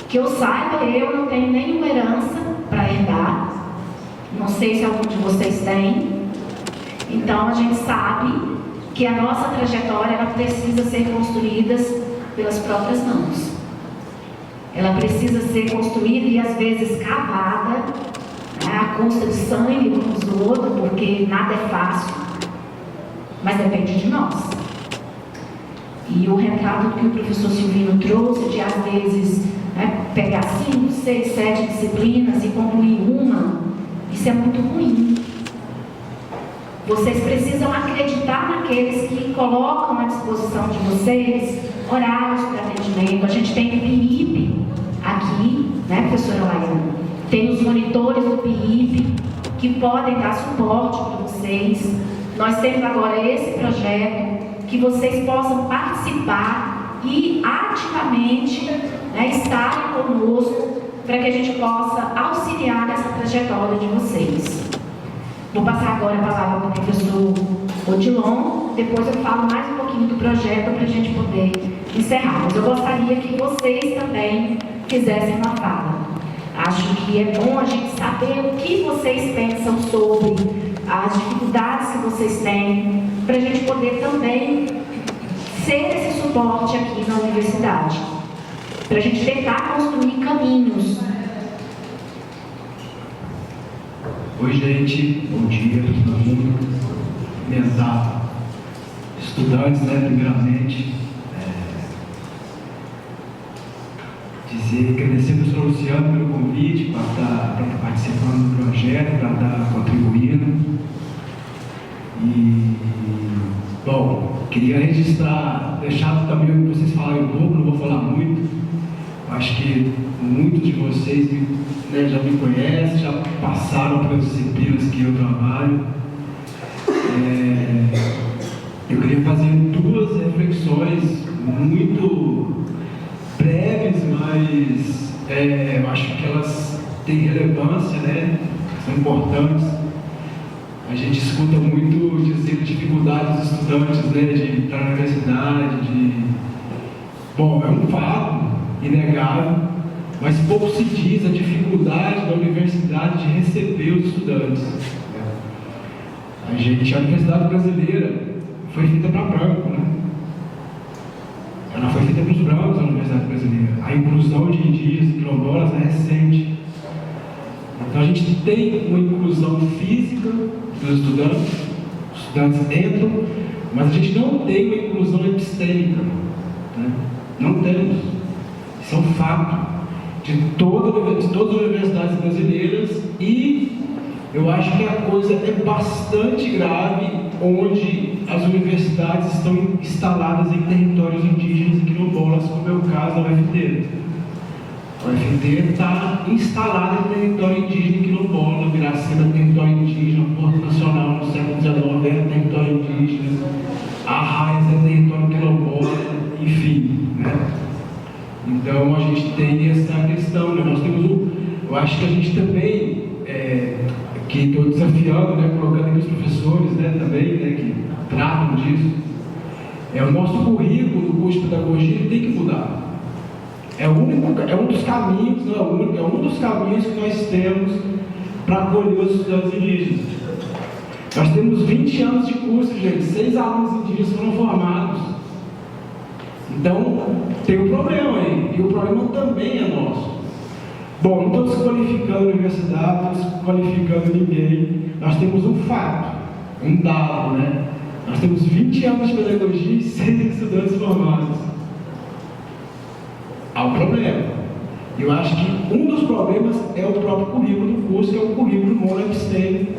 Que eu saiba, eu não tenho nenhuma herança para herdar. Não sei se algum de vocês tem. Então, a gente sabe que a nossa trajetória ela precisa ser construída pelas próprias mãos. Ela precisa ser construída e, às vezes, cavada, à custa de sangue uns do outro, porque nada é fácil. Mas depende de nós. E o retrato que o professor Silvino trouxe de, às vezes, pegar 5, 6, 7 disciplinas e concluir uma, isso é muito ruim. Vocês precisam acreditar naqueles que colocam à disposição de vocês horários para atendimento. A gente tem o PIIP aqui, professora Laiane? Tem os monitores do PIIP que podem dar suporte para vocês. Nós temos agora esse projeto que vocês possam participar e ativamente estarem conosco para que a gente possa auxiliar nessa trajetória de vocês. Vou passar agora a palavra para o professor Odilon, depois eu falo mais um pouquinho do projeto para a gente poder encerrar. Mas eu gostaria que vocês também fizessem uma fala. Acho que é bom a gente saber o que vocês pensam sobre as dificuldades que vocês têm, para a gente poder também ser esse suporte aqui na universidade, para a gente tentar construir caminhos. Oi, gente, bom dia para todo mundo. Cumprimentar estudantes, primeiramente. Agradecer ao professor Luciano pelo convite para estar participando do projeto, para estar contribuindo. E, bom, queria registrar, deixar também vocês falarem um pouco, não vou falar muito. Acho que muitos de vocês já me conhecem, já passaram pelas disciplinas que eu trabalho. Eu queria fazer duas reflexões muito breves, mas eu acho que elas têm relevância, né? São importantes. A gente escuta muito dizer dificuldades dos estudantes, né, de entrar na universidade, Bom, é um fato inegável, mas pouco se diz a dificuldade da universidade de receber os estudantes. A universidade brasileira foi feita para branco, né? Ela foi feita para os brancos, a universidade brasileira. A inclusão de indígenas e quilombolas é recente. Então a gente tem uma inclusão física dos estudantes, os estudantes entram, mas a gente não tem uma inclusão epistêmica, né? Não temos. Isso é um fato de todas as universidades brasileiras, e eu acho que a coisa é bastante grave onde as universidades estão instaladas em territórios indígenas e quilombolas, como é o caso da UFT. A UFT está instalada em território indígena e quilombola, Viracema é território indígena, Porto Nacional no século XIX é território indígena, Arraias é território quilombola, enfim, né? Então a gente tem essa questão, né? Nós temos eu acho que a gente também, que estou desafiando, né, colocando aqui os professores, né, também, né, que tratam disso, o nosso currículo do curso de pedagogia tem que mudar. É um dos caminhos, não é o único, é um dos caminhos que nós temos para acolher os estudantes indígenas. Nós temos 20 anos de curso, gente, 6 alunos indígenas foram formados. Então, tem um problema aí, e o problema também é nosso. Bom, não estou desqualificando a universidade, não estou desqualificando ninguém. Nós temos um fato, um dado, né? Nós temos 20 anos de pedagogia e 6 estudantes formados. Há um problema. Eu acho que um dos problemas é o próprio currículo do curso, que é o currículo monoepistêmico,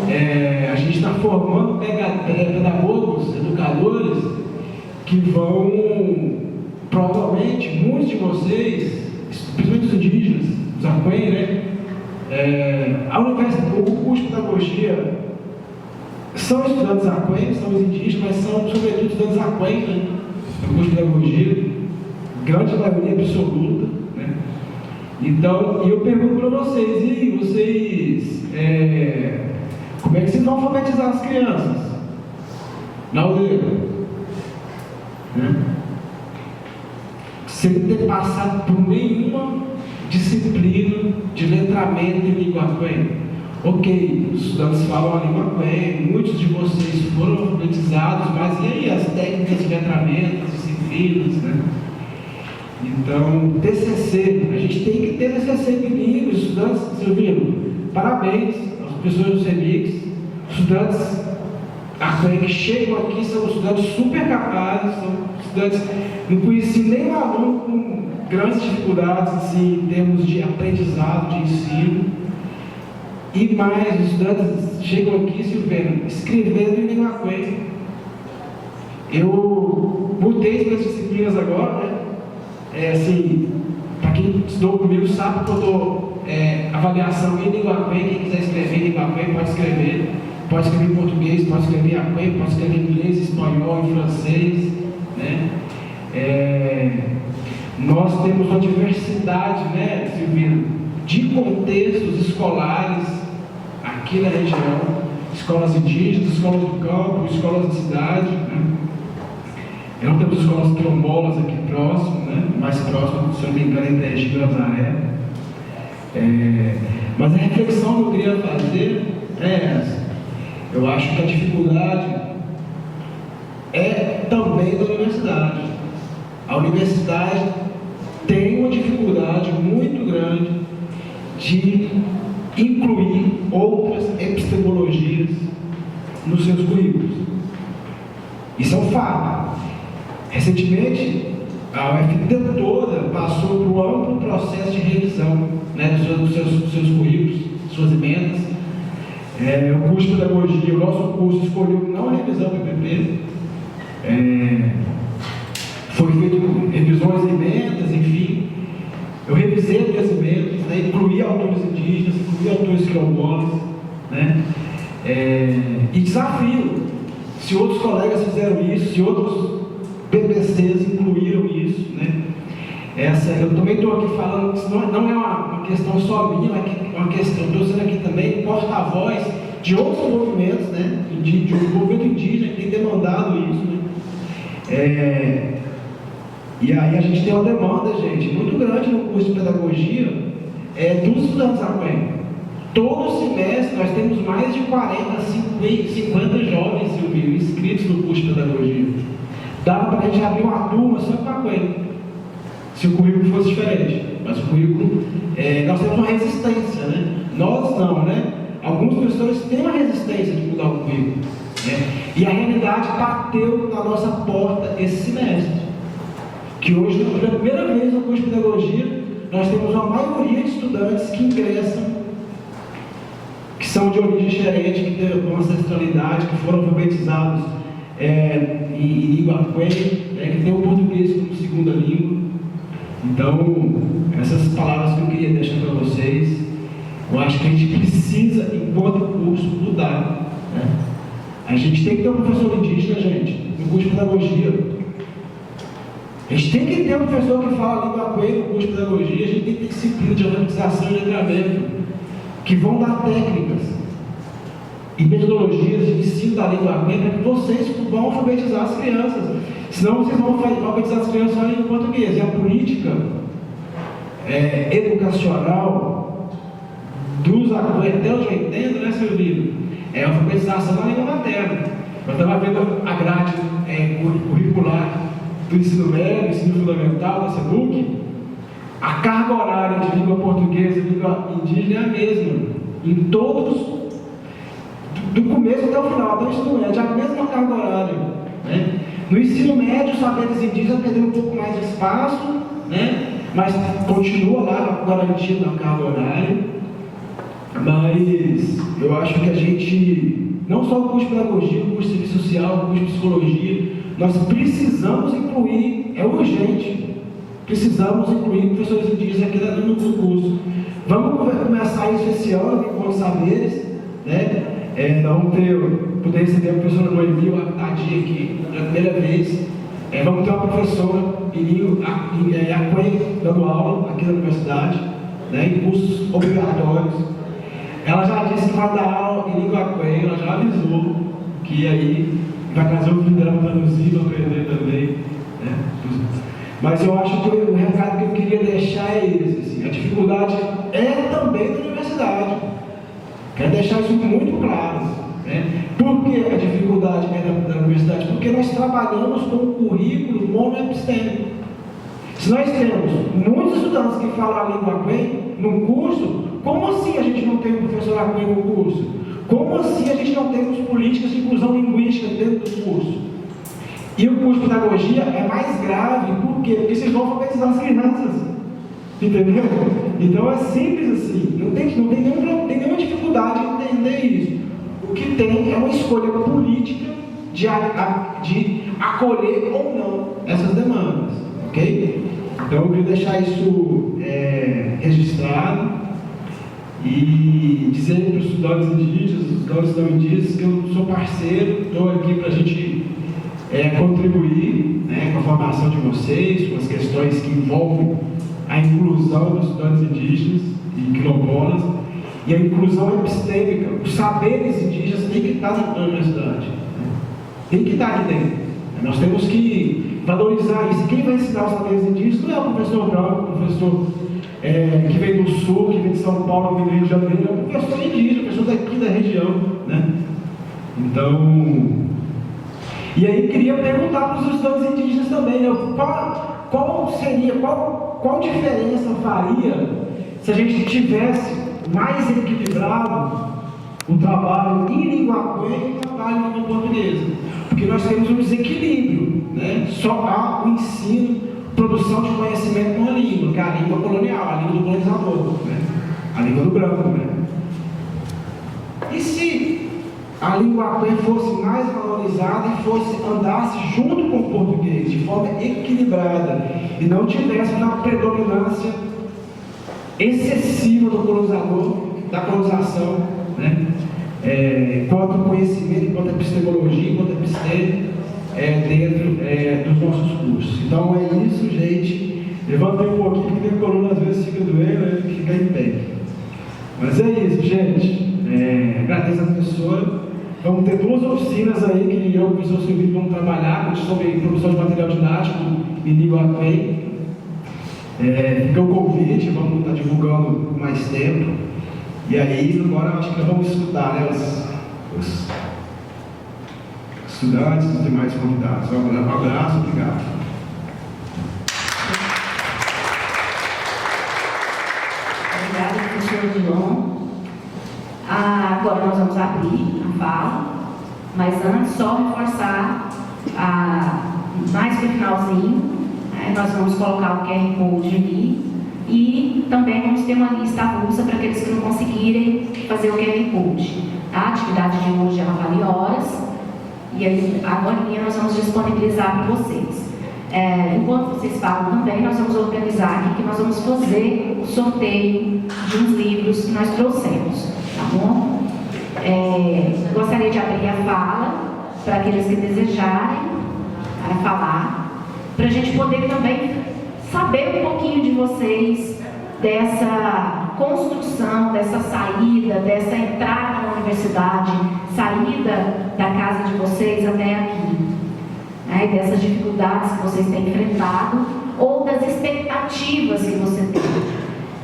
né? A gente está formando pedagogos, educadores, que vão, provavelmente, muitos de vocês, principalmente os indígenas, os Acuém, né? O curso de pedagogia são estudantes Acuém, são os indígenas, mas são, sobretudo, estudantes Acuém, né? O curso de pedagogia, grande maioria absoluta, né? Então, eu pergunto para vocês, e vocês, como é que vocês vão alfabetizar as crianças? Na aldeia? Né? Sem ter passado por nenhuma disciplina de letramento em língua Acuém. Ok, os estudantes falam a língua Acuém, muitos de vocês foram alfabetizados, mas e aí as técnicas de letramento, as disciplinas, né? Então, TCC, a gente tem que ter TCC bilíngue, os estudantes, vocês ouviram? Parabéns aos professores do CEMIX, estudantes Acuém que chegam aqui são estudantes super capazes, são estudantes, não conheci nenhum aluno com grandes dificuldades assim, em termos de aprendizado, de ensino. E mais, os estudantes chegam aqui, Silvano, escrevendo em língua Acuém. Eu mudei para as disciplinas agora, né? Assim, para quem estudou comigo sabe que eu dou avaliação em língua Acuém. Quem quiser escrever em língua Acuém pode escrever. Pode escrever em português, pode escrever em Acuém, pode escrever em inglês, espanhol, em francês, né? Nós temos uma diversidade, né, Silvino, de contextos escolares aqui na região, escolas indígenas, escolas do campo, escolas da cidade, né? Não temos escolas quilombolas aqui próximo, né? Mais próximo, se eu não me engano, em Teste de Nazaré. Mas a reflexão que eu queria fazer é essa. Eu acho que a dificuldade é também da universidade. A universidade tem uma dificuldade muito grande de incluir outras epistemologias nos seus currículos. Isso é um fato. Recentemente, a UFT toda passou por um amplo processo de revisão, né, dos seus currículos, suas emendas. O curso de pedagogia, o nosso curso escolheu não revisar o PPP. Foi feito revisões e emendas, enfim. Eu revisei as emendas, né, incluí autores indígenas, incluí autores quilombolas, né? E desafio, se outros colegas fizeram isso, se outros PPCs incluíram isso, né? Eu também estou aqui falando que isso não é uma questão só minha, mas é uma questão, estou sendo aqui também porta-voz de outros movimentos, né? De um movimento indígena que tem demandado isso, né? E aí a gente tem uma demanda, gente, muito grande no curso de pedagogia dos estudantes AQUEM. Todo semestre nós temos mais de 40, 50 jovens, Silvio, inscritos no curso de pedagogia. Dava para a gente abrir uma turma só para AQUEM, se o currículo fosse diferente. Mas o currículo, nós temos uma resistência, né? Nós não, né? Alguns professores têm uma resistência de mudar o currículo, né? E a realidade bateu na nossa porta esse semestre. Que hoje, pela primeira vez no curso de pedagogia, nós temos uma maioria de estudantes que ingressam, que são de origem xerente, que têm uma ancestralidade, que foram alfabetizados em língua AQUEM, que tem o português como segunda língua. Então, essas palavras que eu queria deixar para vocês, eu acho que a gente precisa, enquanto curso, mudar, né? A gente tem que ter um professor indígena, gente, no curso de pedagogia. A gente tem que ter um professor que fala língua AQUEM no curso de pedagogia. A gente tem que ter disciplina de alfabetização e letramento, que vão dar técnicas e metodologias de ensino da língua AQUEM para que vocês vão alfabetizar as crianças. Senão vocês vão alfabetizar as crianças só em língua portuguesa. E a política educacional dos AQUEM, até onde eu entendo, né, Silvio? É a alfabetização da língua materna. Eu estava vendo a grade curricular do ensino médio, ensino fundamental, da SEDUC. A carga horária de língua portuguesa e língua indígena é a mesma. Em todos, do começo até o final, até o ensino médio, é a mesma carga horária, né? No ensino médio, os saberes indígenas perderam um pouco mais de espaço, né? Mas continua lá garantido na carga horária. Mas eu acho que a gente, não só o curso de pedagogia, o curso de serviço social, o curso de psicologia, nós precisamos incluir, é urgente, precisamos incluir professores indígenas aqui no curso. Vamos começar isso esse ano, com os saberes, né? Poder receber a professora Noemi, a Tadia aqui, pela primeira vez. Vamos ter uma professora AQUEM dando aula aqui na universidade, né, em cursos obrigatórios. Ela já disse que vai dar aula em língua AQUEM, ela já avisou que aí vai trazer o filho dela para traduzir, para aprender também, né? Mas eu acho que o recado que eu queria deixar é esse, assim, a dificuldade é também da universidade. Quero deixar isso muito claro, né? Por que a dificuldade é da universidade? Porque nós trabalhamos com um currículo monoepistêmico. Se nós temos muitos estudantes que falam a língua AQUEM no curso, como assim a gente não tem um professor AQUEM no curso? Como assim a gente não temos políticas de inclusão linguística dentro do curso? E o curso de pedagogia é mais grave, por quê? Porque vocês vão alfabetizar as crianças, entendeu? Então é simples assim, não tem nenhuma dificuldade em entender isso. O que tem é uma escolha política de acolher ou não essas demandas, ok? Então eu queria deixar isso registrado e dizer para os estudantes indígenas, os estudantes não indígenas, que eu sou parceiro, estou aqui para a gente contribuir, né, com a formação de vocês, com as questões que envolvem a inclusão dos estudantes indígenas e quilombolas, e a inclusão epistêmica. Os saberes indígenas têm que estar na universidade, né? Tem que estar aqui dentro. Nós temos que valorizar isso. Quem vai ensinar os saberes indígenas não é o professor branco, o professor que vem do sul, que vem de São Paulo, que vem do Rio de Janeiro, é o professor indígena, o professor daqui da região, né? Então, e aí queria perguntar para os estudantes indígenas também, né? Qual diferença faria se a gente tivesse mais equilibrado o trabalho em língua AQUEM e o trabalho em língua portuguesa? Porque nós temos um desequilíbrio, né? Só há o ensino, produção de conhecimento numa língua, que é a língua colonial, a língua do colonizador, né? A língua do branco, né? E se a língua AQUEM fosse mais valorizada e andasse junto com o português, de forma equilibrada, e não tivesse uma predominância excessiva do colonizador, da colonização, né? Quanto conhecimento, quanto epistemologia, quanto episteme dentro dos nossos cursos. Então é isso, gente. Levantei um pouquinho, porque minha coluna às vezes fica doendo, eu tenho que ficar em pé. Mas é isso, gente. Agradeço a professora. Vamos ter 2 oficinas aí que eu e o professor Silvio vamos trabalhar sobre produção de material didático e língua AQUEI. Fica o convite, vamos estar divulgando com mais tempo. E aí, agora acho que nós vamos escutar, né, os estudantes e os demais convidados. Um abraço, obrigado. Obrigada, professor Dilon. Agora nós vamos abrir a fala, mas antes só reforçar, mais para o finalzinho, nós vamos colocar o QR Code ali e também vamos ter uma lista avulsa para aqueles que não conseguirem fazer o QR Code. Tá? A atividade de hoje ela vale horas e aí, agora nós vamos disponibilizar para vocês. Enquanto vocês falam também, nós vamos organizar aqui que nós vamos fazer o sorteio de uns livros que nós trouxemos, tá bom? Gostaria de abrir a fala para aqueles que desejarem falar, para a gente poder também saber um pouquinho de vocês, dessa construção, dessa saída, dessa entrada na universidade, saída da casa de vocês até aqui. Dessas dificuldades que vocês têm enfrentado ou das expectativas que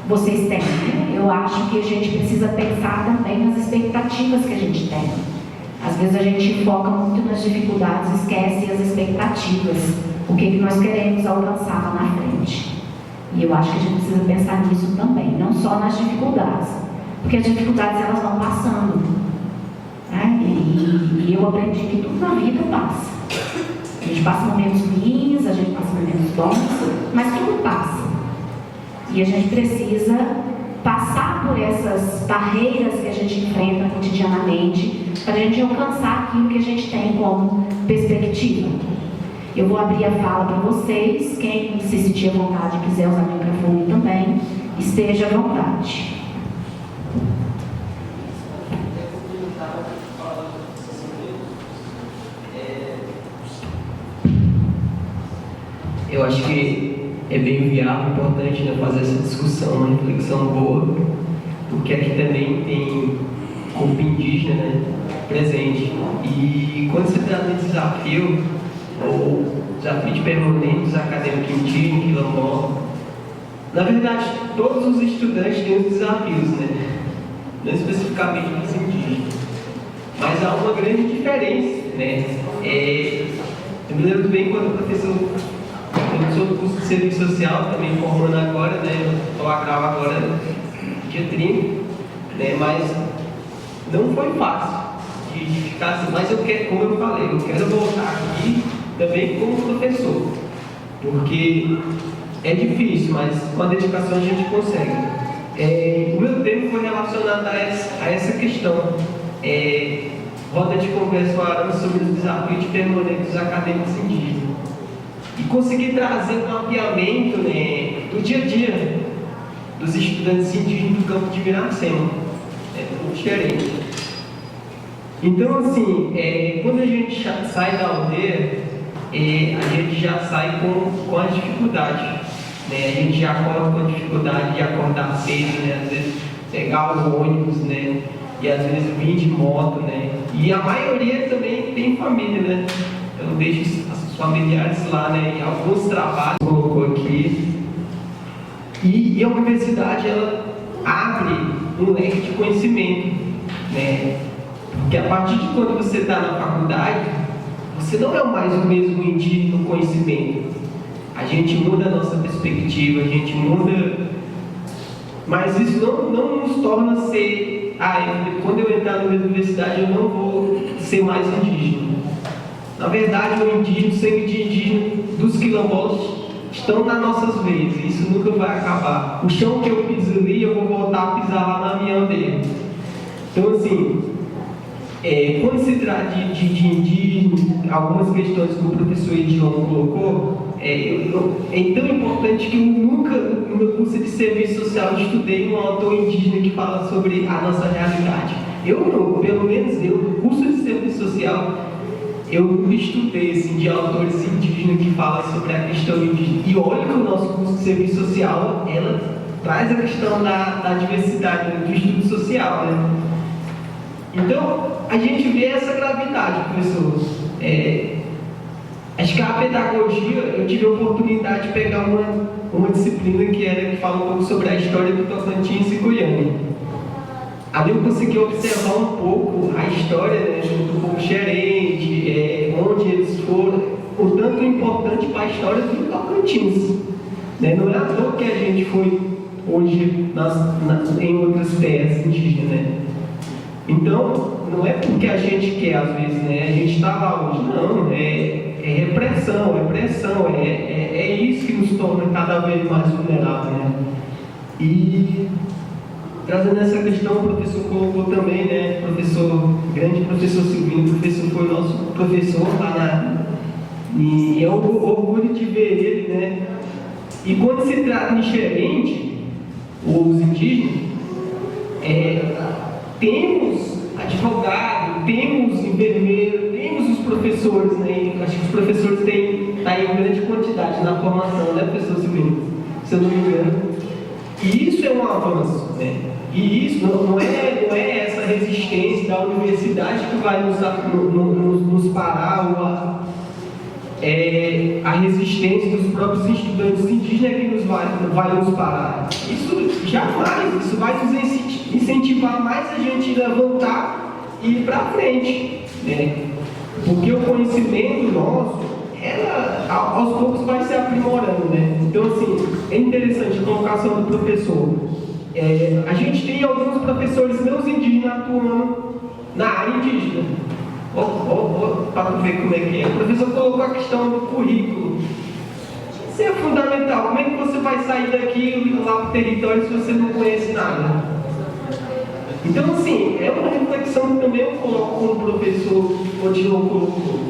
vocês têm. Eu acho que a gente precisa pensar também nas expectativas que a gente tem. Às vezes a gente foca muito nas dificuldades e esquece as expectativas, o que nós queremos alcançar lá na frente. E eu acho que a gente precisa pensar nisso também, não só nas dificuldades, porque as dificuldades elas vão passando. E eu aprendi que tudo na vida passa. A gente passa momentos ruins, a gente passa momentos bons, mas tudo passa. E a gente precisa passar por essas barreiras que a gente enfrenta cotidianamente para a gente alcançar aquilo que a gente tem como perspectiva. Eu vou abrir a fala para vocês. Quem se sentir à vontade e quiser usar o microfone também, esteja à vontade. Eu acho que é bem viável, importante, né, fazer essa discussão, uma reflexão boa, porque aqui também tem corpo indígena, né, presente. E quando se trata de desafio, ou desafio de permanentes acadêmicos indígenas, quilombola, na verdade, todos os estudantes têm os desafios, né, não especificamente os indígenas. Mas há uma grande diferença, né. Eu me lembro bem quando o professor do curso de Serviço Social, também formando agora, né? Eu estou a grava agora dia 30, né? Mas não foi fácil de ficar assim. Mas eu quero, como eu falei, eu quero voltar aqui também como professor, porque é difícil, mas com a dedicação a gente consegue. O meu tema foi relacionado a essa questão. Roda de conversa falando sobre os desafios de permanência dos acadêmicos indígenas. E conseguir trazer um mapeamento, né, do dia a dia dos estudantes indígenas do campo de Miracema. É muito diferente. Então, assim, quando a gente sai da aldeia, a gente já sai com a dificuldade. Né? A gente já acorda com a dificuldade de acordar cedo, né? Às vezes pegar o ônibus, né? E às vezes vir de moto, né? E a maioria também tem família, né? Eu deixo os familiares lá, né? Em alguns trabalhos colocou aqui. E a universidade, ela abre um leque de conhecimento, né? Porque a partir de quando você está na faculdade, você não é mais o mesmo indígena no conhecimento. A gente muda a nossa perspectiva, a gente muda, mas isso não nos torna ser, quando eu entrar na universidade eu não vou ser mais indígena. Na verdade, o indígena, o sangue de indígena dos quilombolas estão nas nossas veias, e isso nunca vai acabar. O chão que eu piso ali, eu vou voltar a pisar lá na minha aldeia. Então, assim, quando se trata de indígena, algumas questões que o professor Edion colocou, é tão importante que eu nunca, no meu curso de serviço social, estudei um autor indígena que fala sobre a nossa realidade. Eu não, pelo menos eu, no curso de serviço social, eu estudei assim, de autores indígenas que falam sobre a questão indígena. E olha que o nosso curso de serviço social, ela traz a questão da diversidade, do estudo social, né? Então, a gente vê essa gravidade, professor. Acho que a pedagogia, eu tive a oportunidade de pegar uma disciplina que fala um pouco sobre a história do Tocantins e Goiânia. Ali eu consegui observar um pouco a história, né, do povo xerente, onde eles foram, o tanto importante para a história do Tocantins. Né? Não é à toa que a gente foi hoje em outras terras indígenas. Né? Então, não é porque a gente quer, às vezes, né? A gente está lá hoje, não, é repressão, é pressão, é isso que nos torna cada vez mais vulneráveis, né? E trazendo essa questão, o professor colocou também, né? Grande professor Silvino, o professor foi nosso professor lá e é um orgulho de ver ele, né? E quando se trata em xerente, os indígenas, temos advogado, temos enfermeiro, temos os professores, né? Acho que os professores têm aí em grande quantidade na formação, né, professor Silvino? Se eu não me engano. E isso é um avanço, né? E isso não é essa resistência da universidade que vai nos parar, a resistência dos próprios estudantes indígenas que vai nos parar. Isso jamais, isso vai nos incentivar mais a gente levantar e ir para frente, né? Porque o conhecimento nosso, aos poucos vai se aprimorando, né? Então, assim, é interessante a colocação do professor. A gente tem alguns professores não indígenas atuando na área indígena. Para ver como é que é. O professor colocou a questão do currículo. Isso é fundamental. Como é que você vai sair daqui e ir lá para o território se você não conhece nada? Então, assim, é uma reflexão que também eu coloco como o professor Odilon colocou.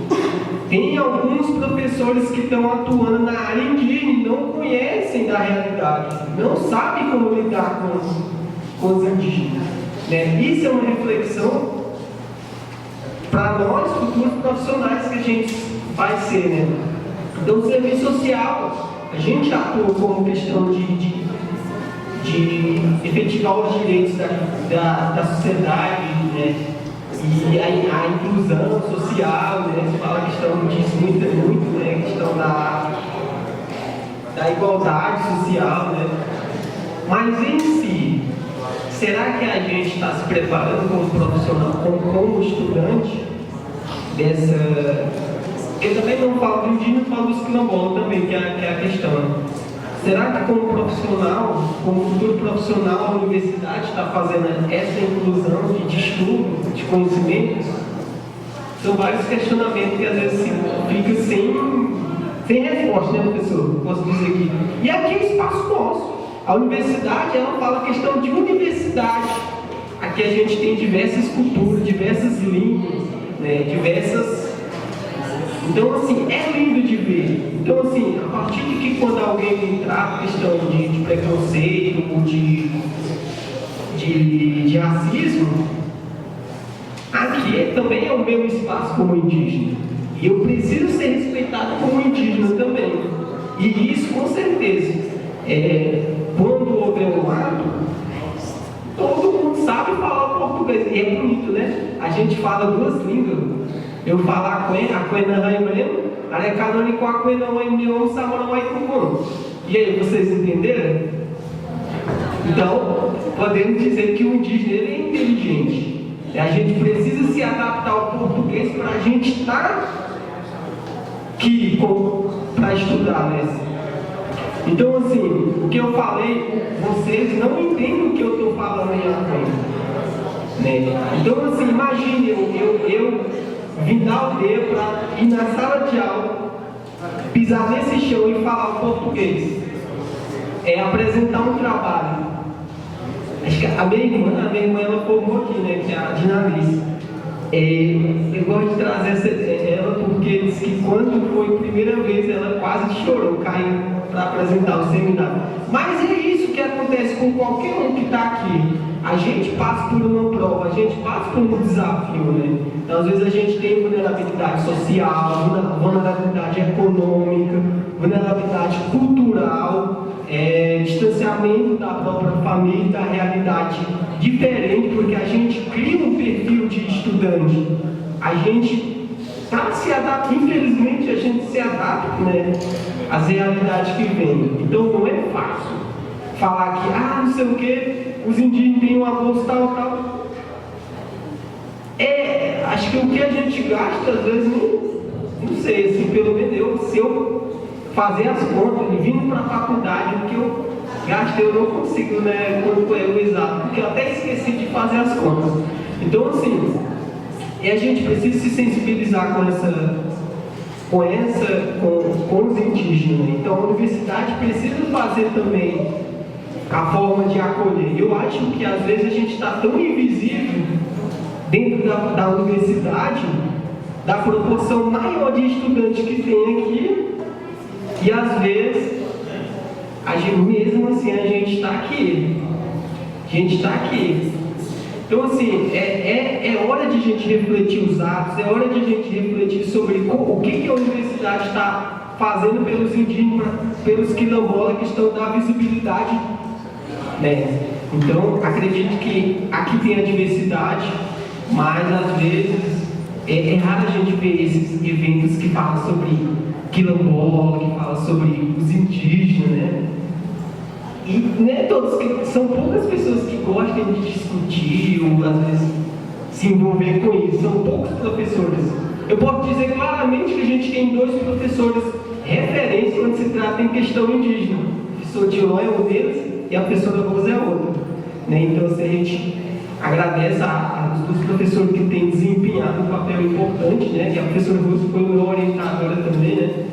Tem alguns professores que estão atuando na área indígena e não conhecem da realidade, não sabem como lidar com os indígenas. Né? Isso é uma reflexão para nós, futuros profissionais que a gente vai ser. Né? Então, o serviço social, a gente atua como questão de efetivar os direitos da sociedade, né? E a inclusão social, né? Se fala a questão disso muito, né? A questão da igualdade social, né? Mas em si, será que a gente está se preparando como profissional, como estudante dessa... Eu também não falo do indígena, eu falo dos quilombolas também, que é a questão. Será que como profissional, como futuro profissional, a universidade está fazendo essa inclusão de estudo, de conhecimentos? São vários questionamentos que às vezes fica sem resposta, né, professor? Posso dizer aqui. E aqui é o espaço nosso. A universidade, ela fala a questão de universidade. Aqui a gente tem diversas culturas, diversas línguas, né, diversas... Então, assim, é lindo de ver. Então, assim, a partir de que quando alguém entrar na questão de preconceito, de racismo, aqui também é o meu espaço como indígena. E eu preciso ser respeitado como indígena também. E isso, com certeza, quando houver um ato, todo mundo sabe falar português. E é bonito, né? A gente fala duas línguas. Eu falo a Quena Raimrem, a Canoni com a Quena Oimion, Samanoi com. E aí, vocês entenderam? Então, podemos dizer que o indígena é inteligente. A gente precisa se adaptar ao português para a gente estar aqui para estudar, né? Então, assim, o que eu falei, vocês não entendem o que eu estou falando em Apuã, né? Então, assim, imagine eu vim da aldeia para ir na sala de aula, pisar nesse chão e falar o português. É apresentar um trabalho. Acho que a minha irmã ela formou aqui, né, que é a Dinalice. Eu gosto de trazer ela porque disse que quando foi a primeira vez ela quase chorou, caiu para apresentar o seminário. Mas é isso que acontece com qualquer um que está aqui. a gente passa por uma prova, a gente passa por um desafio, né? Então, às vezes a gente tem vulnerabilidade social, vulnerabilidade econômica, vulnerabilidade cultural, distanciamento da própria família, da realidade diferente, porque a gente cria um perfil de estudante. A gente, para se adaptar, infelizmente, a gente se adapta, né, às realidades que vem. Então, não é fácil falar que, não sei o que, os indígenas têm uma bolsa tal. Acho que o que a gente gasta, às vezes, não sei, assim, pelo menos se eu fazer as contas e vindo para a faculdade, o que eu gasto eu não consigo, né, quanto é o exato, porque eu até esqueci de fazer as contas. Então, assim, a gente precisa se sensibilizar com os indígenas, né? Então, a universidade precisa fazer também a forma de acolher. Eu acho que, às vezes, a gente está tão invisível dentro da universidade, da proporção maior de estudantes que tem aqui, e às vezes, mesmo assim, a gente está aqui. Então, assim, é hora de a gente refletir os atos, é hora de a gente refletir sobre o que a universidade está fazendo pelos indígenas, pelos quilombolas que estão dando visibilidade, né? Então, acredito que aqui tem a diversidade, mas às vezes é raro a gente ver esses eventos que falam sobre quilombola, que falam sobre os indígenas, né? E né, são poucas pessoas que gostam de discutir ou às vezes se envolver com isso, são poucos professores. Eu posso dizer claramente que a gente tem 2 professores referência quando se trata em questão indígena. O professor Dilon é um deles e a professora Rosa é outra. Né? Então, assim, a gente agradece aos 2 professores que têm desempenhado um papel importante, né? E a professora Rosa foi uma orientadora também, né?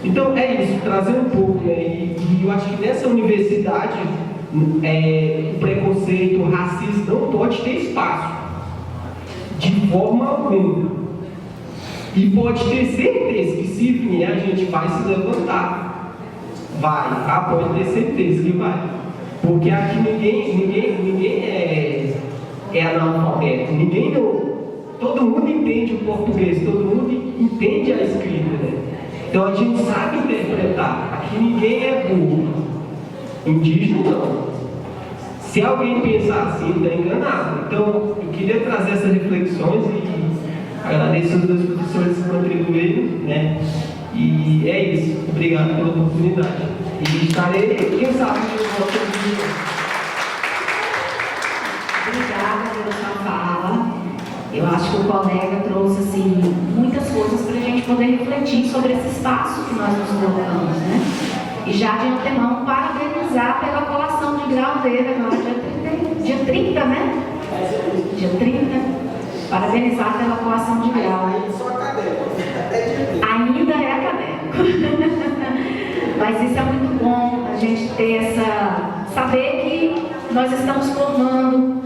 Então, é isso, trazer um pouco, né? E eu acho que nessa universidade, o preconceito, o racismo não pode ter espaço, de forma alguma. E pode ter certeza que se vier, a gente vai se levantar. Pode ter certeza que vai. Porque aqui ninguém é analfabeto, todo mundo entende o português, todo mundo entende a escrita, né? Então a gente sabe interpretar. Aqui ninguém é burro. Indígena não. Se alguém pensar assim, está enganado. Então eu queria trazer essas reflexões e agradeço aos 2 professores que contribuíram, né? E é isso. Obrigado pela oportunidade. E estarei, quem sabe, no outro dia. Obrigada pela sua fala. Eu acho que o colega trouxe assim, muitas coisas para a gente poder refletir sobre esse espaço que nós nos colocamos, né? E já de antemão, parabenizar pela colação de grau dele agora, dia 30, né? Dia 30. Parabenizar pela colação de grau. Ainda é acadêmico. Mas isso é muito bom, a gente ter saber que nós estamos formando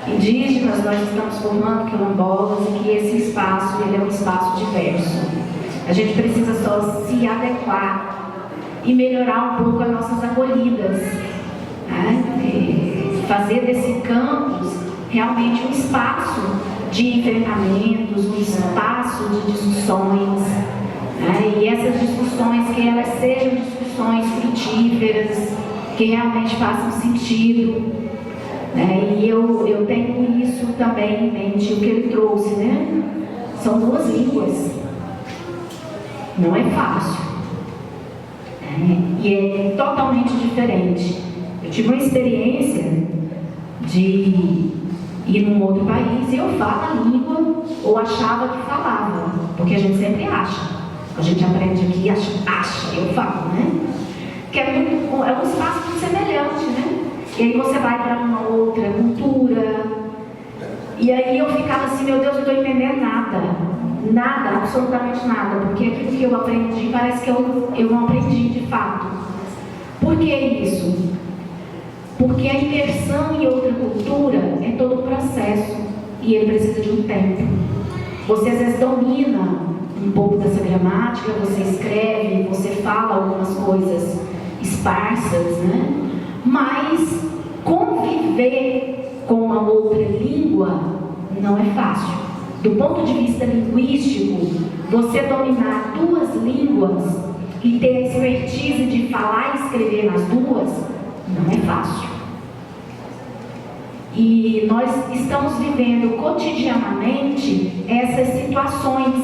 indígenas, nós estamos formando quilombolas e que esse espaço ele é um espaço diverso. A gente precisa só se adequar e melhorar um pouco as nossas acolhidas, né? Fazer desse campus realmente um espaço de enfrentamentos, um espaço de discussões, né? E essas discussões que elas sejam discussões frutíferas, que realmente façam sentido. E eu tenho isso também em mente, o que ele trouxe, né? São 2 línguas, não é fácil, e é totalmente diferente. Eu tive uma experiência de ir num outro país e eu falo a língua, ou achava que falava, porque a gente sempre acha, a gente aprende aqui e acha, eu falo, né? Que é um espaço muito semelhante, né? E aí você vai para uma outra cultura. E aí eu ficava assim, meu Deus, eu não estou entendendo nada, absolutamente nada, porque aquilo que eu aprendi parece que eu não aprendi de fato. Por que isso? Porque a imersão em outra cultura é todo um processo e ele precisa de um tempo. Você às vezes domina um pouco dessa gramática, você escreve, você fala algumas coisas esparsas, né? Mas conviver com uma outra língua não é fácil. Do ponto de vista linguístico, você dominar duas línguas e ter a expertise de falar e escrever nas duas não é fácil. E nós estamos vivendo cotidianamente essas situações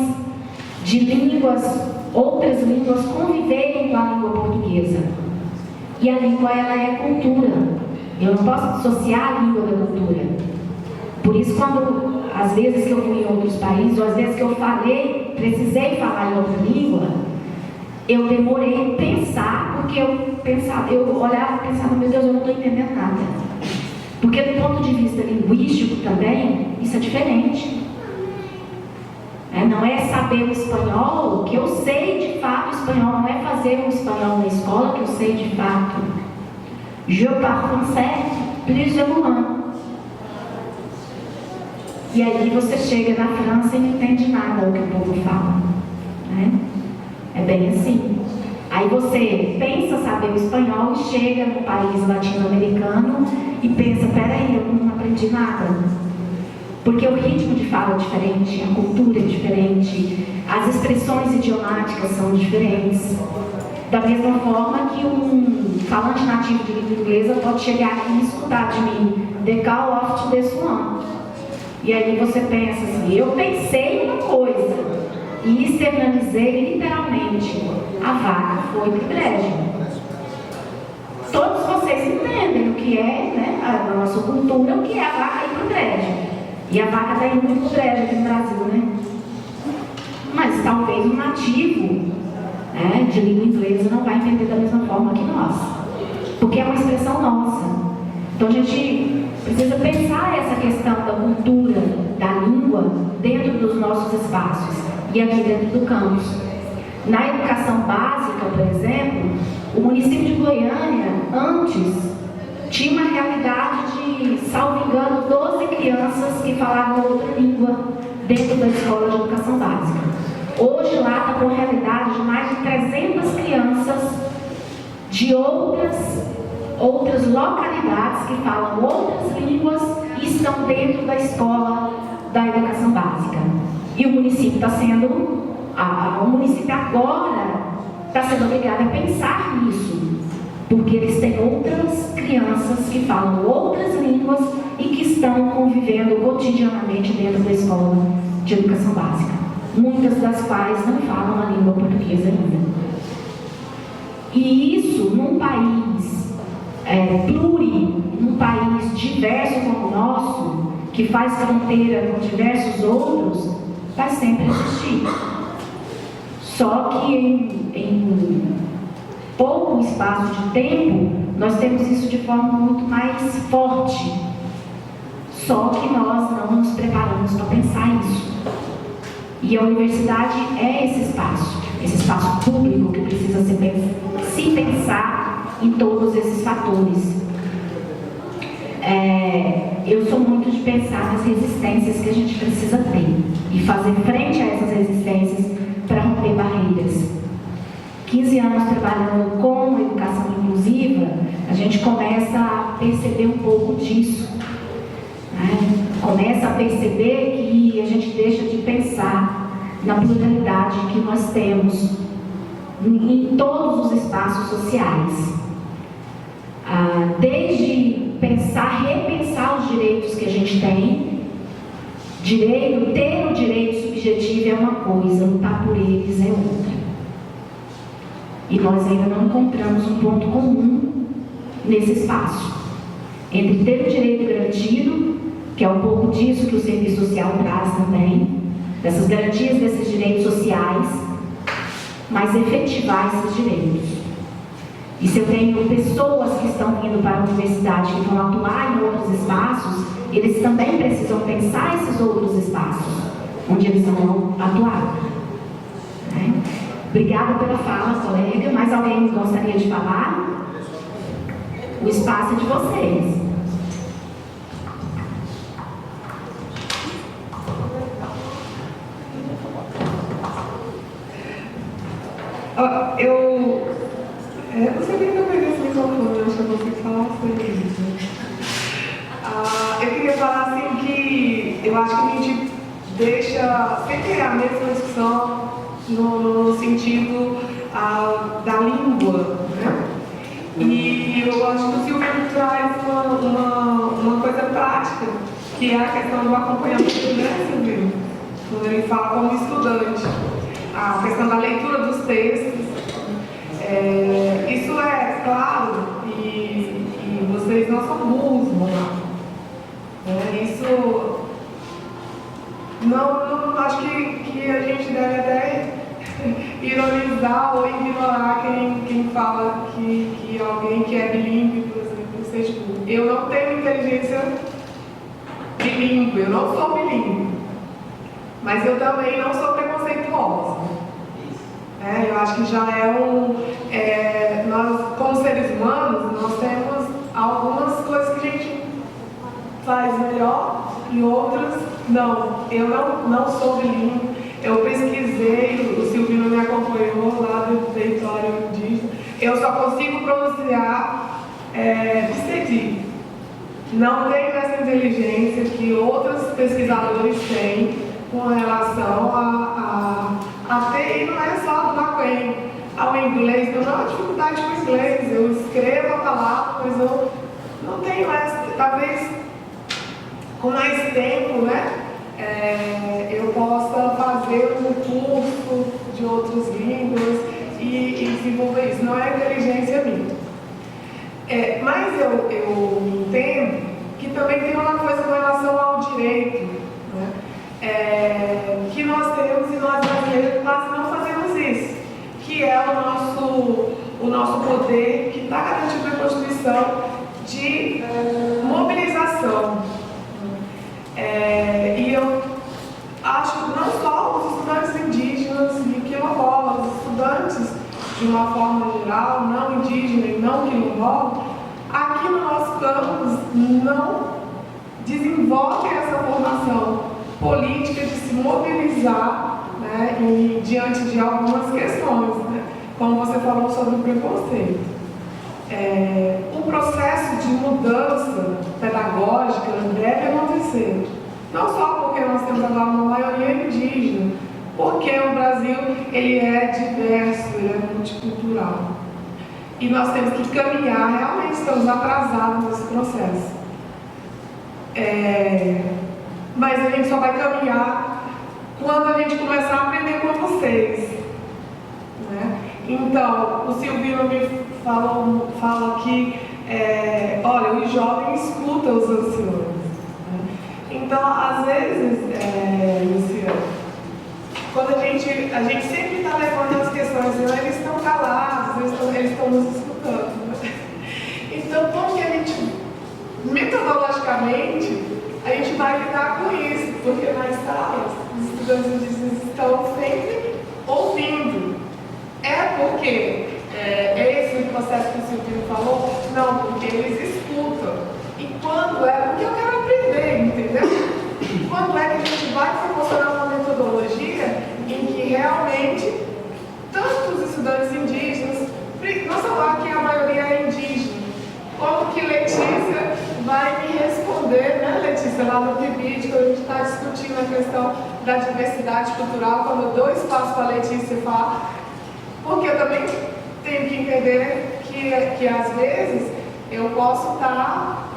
de línguas, outras línguas conviverem com a língua portuguesa. E a língua, ela é cultura. Eu não posso dissociar a língua da cultura. Por isso, quando, às vezes que eu fui em outros países, ou às vezes que eu precisei falar em outra língua, eu demorei a pensar, porque eu olhava e pensava, meu Deus, eu não estou entendendo nada. Porque do ponto de vista linguístico também, isso é diferente. Não é saber o espanhol, que eu sei de fato o espanhol, não é fazer o espanhol na escola que eu sei de fato. Je parle français plus de loin. E aí você chega na França e não entende nada do que o povo fala. Né? É bem assim. Aí você pensa saber o espanhol e chega no país latino-americano e pensa, peraí, eu não aprendi nada. Porque o ritmo de fala é diferente, a cultura é diferente, as expressões idiomáticas são diferentes. Da mesma forma que um falante nativo de língua inglesa pode chegar aqui e escutar de mim, the call of to this one. E aí você pensa assim, eu pensei uma coisa e externalizei literalmente, a vaca foi para o brejo. Todos vocês entendem o que é, né, a nossa cultura, o que é a vaca ir para o brejo. E a vaca está indo muito brejo aqui no Brasil, né? Mas talvez um nativo, né, de língua inglesa não vai entender da mesma forma que nós. Porque é uma expressão nossa. Então a gente precisa pensar essa questão da cultura, da língua, dentro dos nossos espaços. E aqui dentro do campus. Na educação básica, por exemplo, o município de Goiânia, antes, tinha uma realidade de, salvo engano, 12 crianças que falavam outra língua dentro da escola de educação básica. Hoje lá está com a realidade de mais de 300 crianças de outras localidades que falam outras línguas e estão dentro da escola da educação básica. E o município está sendo, o município agora está sendo obrigado a pensar nisso. Porque eles têm outras crianças que falam outras línguas e que estão convivendo cotidianamente dentro da escola de educação básica. Muitas das quais não falam a língua portuguesa ainda. E isso, num país num país diverso como o nosso, que faz fronteira com diversos outros, vai sempre existir. Só que em pouco espaço de tempo, nós temos isso de forma muito mais forte. Só que nós não nos preparamos para pensar isso. E a universidade é esse espaço público que precisa se pensar em todos esses fatores. Eu sou muito de pensar nas resistências que a gente precisa ter e fazer frente a essas resistências para romper barreiras. 15 anos trabalhando com educação inclusiva, a gente começa a perceber um pouco disso. Né? Começa a perceber que a gente deixa de pensar na pluralidade que nós temos em todos os espaços sociais. Desde repensar os direitos que a gente tem, ter o direito subjetivo é uma coisa, lutar por eles é outra. E nós ainda não encontramos um ponto comum nesse espaço. Entre ter o direito garantido, que é um pouco disso que o serviço social traz também, dessas garantias desses direitos sociais, mas efetivar esses direitos. E se eu tenho pessoas que estão vindo para a universidade que vão atuar em outros espaços, eles também precisam pensar esses outros espaços, onde eles vão atuar. Né? Obrigada pela fala, colega. Mais alguém gostaria de falar? O espaço é de vocês. Eu sabia que eu peguei esse microfone, acho que eu vou falar sobre isso. Eu queria eu acho que a gente deixa sempre a mesma discussão no sentido da língua, né? E eu acho que o Silvio traz uma coisa prática, que é a questão do acompanhamento, né, Silvio? Quando ele fala como estudante, a questão da leitura dos textos. Isso é claro, e vocês não são burros, isso não acho que a gente deve até ironizar ou ignorar quem fala que alguém que é bilíngue, por exemplo, seja burro. Eu não tenho inteligência bilíngue, eu não sou bilíngue, mas eu também não sou preconceituosa. Eu acho que já nós, como seres humanos, nós temos algumas coisas que a gente faz melhor e outras não. Eu não sou bilíngue, eu pesquisei, o Silvino me acompanhou lá do território indígena, eu só consigo pronunciar psedi. Não tenho essa inteligência que outros pesquisadores têm com relação a TI, não é só do Macuém, ao inglês. Eu não tenho dificuldade com o inglês, eu escrevo a palavra, mas eu não tenho essa, talvez com mais tempo, né? Eu possa fazer um curso de outras línguas e desenvolver isso. Não é inteligência minha. Mas eu entendo que também tem uma coisa com relação ao direito, né? Que nós temos e nós brasileiros não fazemos isso, que é o nosso poder que está garantido na Constituição de mobilização. E eu acho que não só os estudantes indígenas e quilombolas, os estudantes de uma forma geral, não indígena e não quilombola, aqui no nosso campus não desenvolvem essa formação política de se mobilizar, né, diante de algumas questões, né, como você falou sobre o preconceito. O processo de mudança pedagógica deve acontecer, não só porque nós temos agora uma maioria indígena, porque o Brasil ele é diverso, ele é multicultural. E nós temos que caminhar, realmente estamos atrasados nesse processo. Mas a gente só vai caminhar quando a gente começar a aprender com vocês, né? Então, o Silvino me fala que, olha, os jovens escutam os anciões, né? Então, às vezes, Luciano, quando a gente sempre está levando as questões, eles estão calados, eles estão nos escutando, né? Então, como que a gente, metodologicamente, a gente vai lidar com isso, porque nas salas os estudantes indígenas estão sempre ouvindo. Porque esse processo que o Silvino falou? Não, porque eles escutam. E quando porque eu quero aprender, entendeu? Quando é que a gente vai proporcionar uma metodologia em que realmente tanto os estudantes indígenas, nossa lá que a maioria é indígena, como que Letícia vai me responder, né, Letícia, lá no PIBID, quando a gente está discutindo a questão da diversidade cultural, quando eu dou espaço para a Letícia falar, porque eu também tenho que entender que às vezes eu posso estar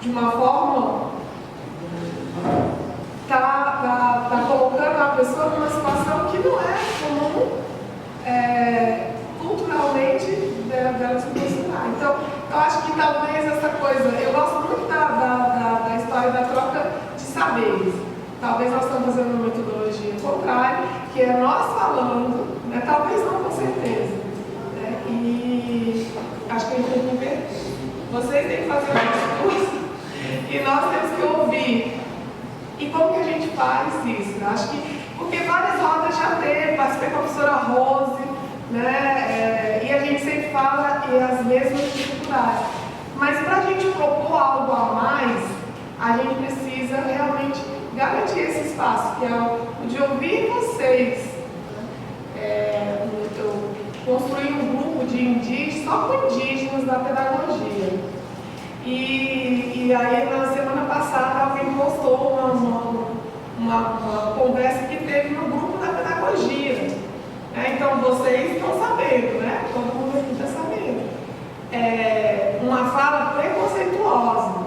de uma forma tá colocando a pessoa numa situação que não é comum culturalmente dela se posicionar. Então, eu acho que talvez essa coisa, eu gosto muito da história da troca de saberes. Talvez nós estamos fazendo uma metodologia contrária, que é nós falando, né? Talvez não com certeza, né? E acho que a gente tem que ver. Vocês têm que fazer o nosso curso e nós temos que ouvir. E como que a gente faz isso? Eu acho que, porque várias rodas já teve, participei com a professora Rose, né? E a gente sempre fala as mesmas dificuldades. Mas para a gente propor algo a mais, a gente precisa realmente garantir esse espaço, que é o de ouvir vocês. Eu construí um grupo de indígenas, só com indígenas da pedagogia. E aí, na semana passada, passada alguém postou uma conversa que teve no grupo da pedagogia. Então vocês estão sabendo, né? Todo mundo aqui está sabendo. Uma fala preconceituosa.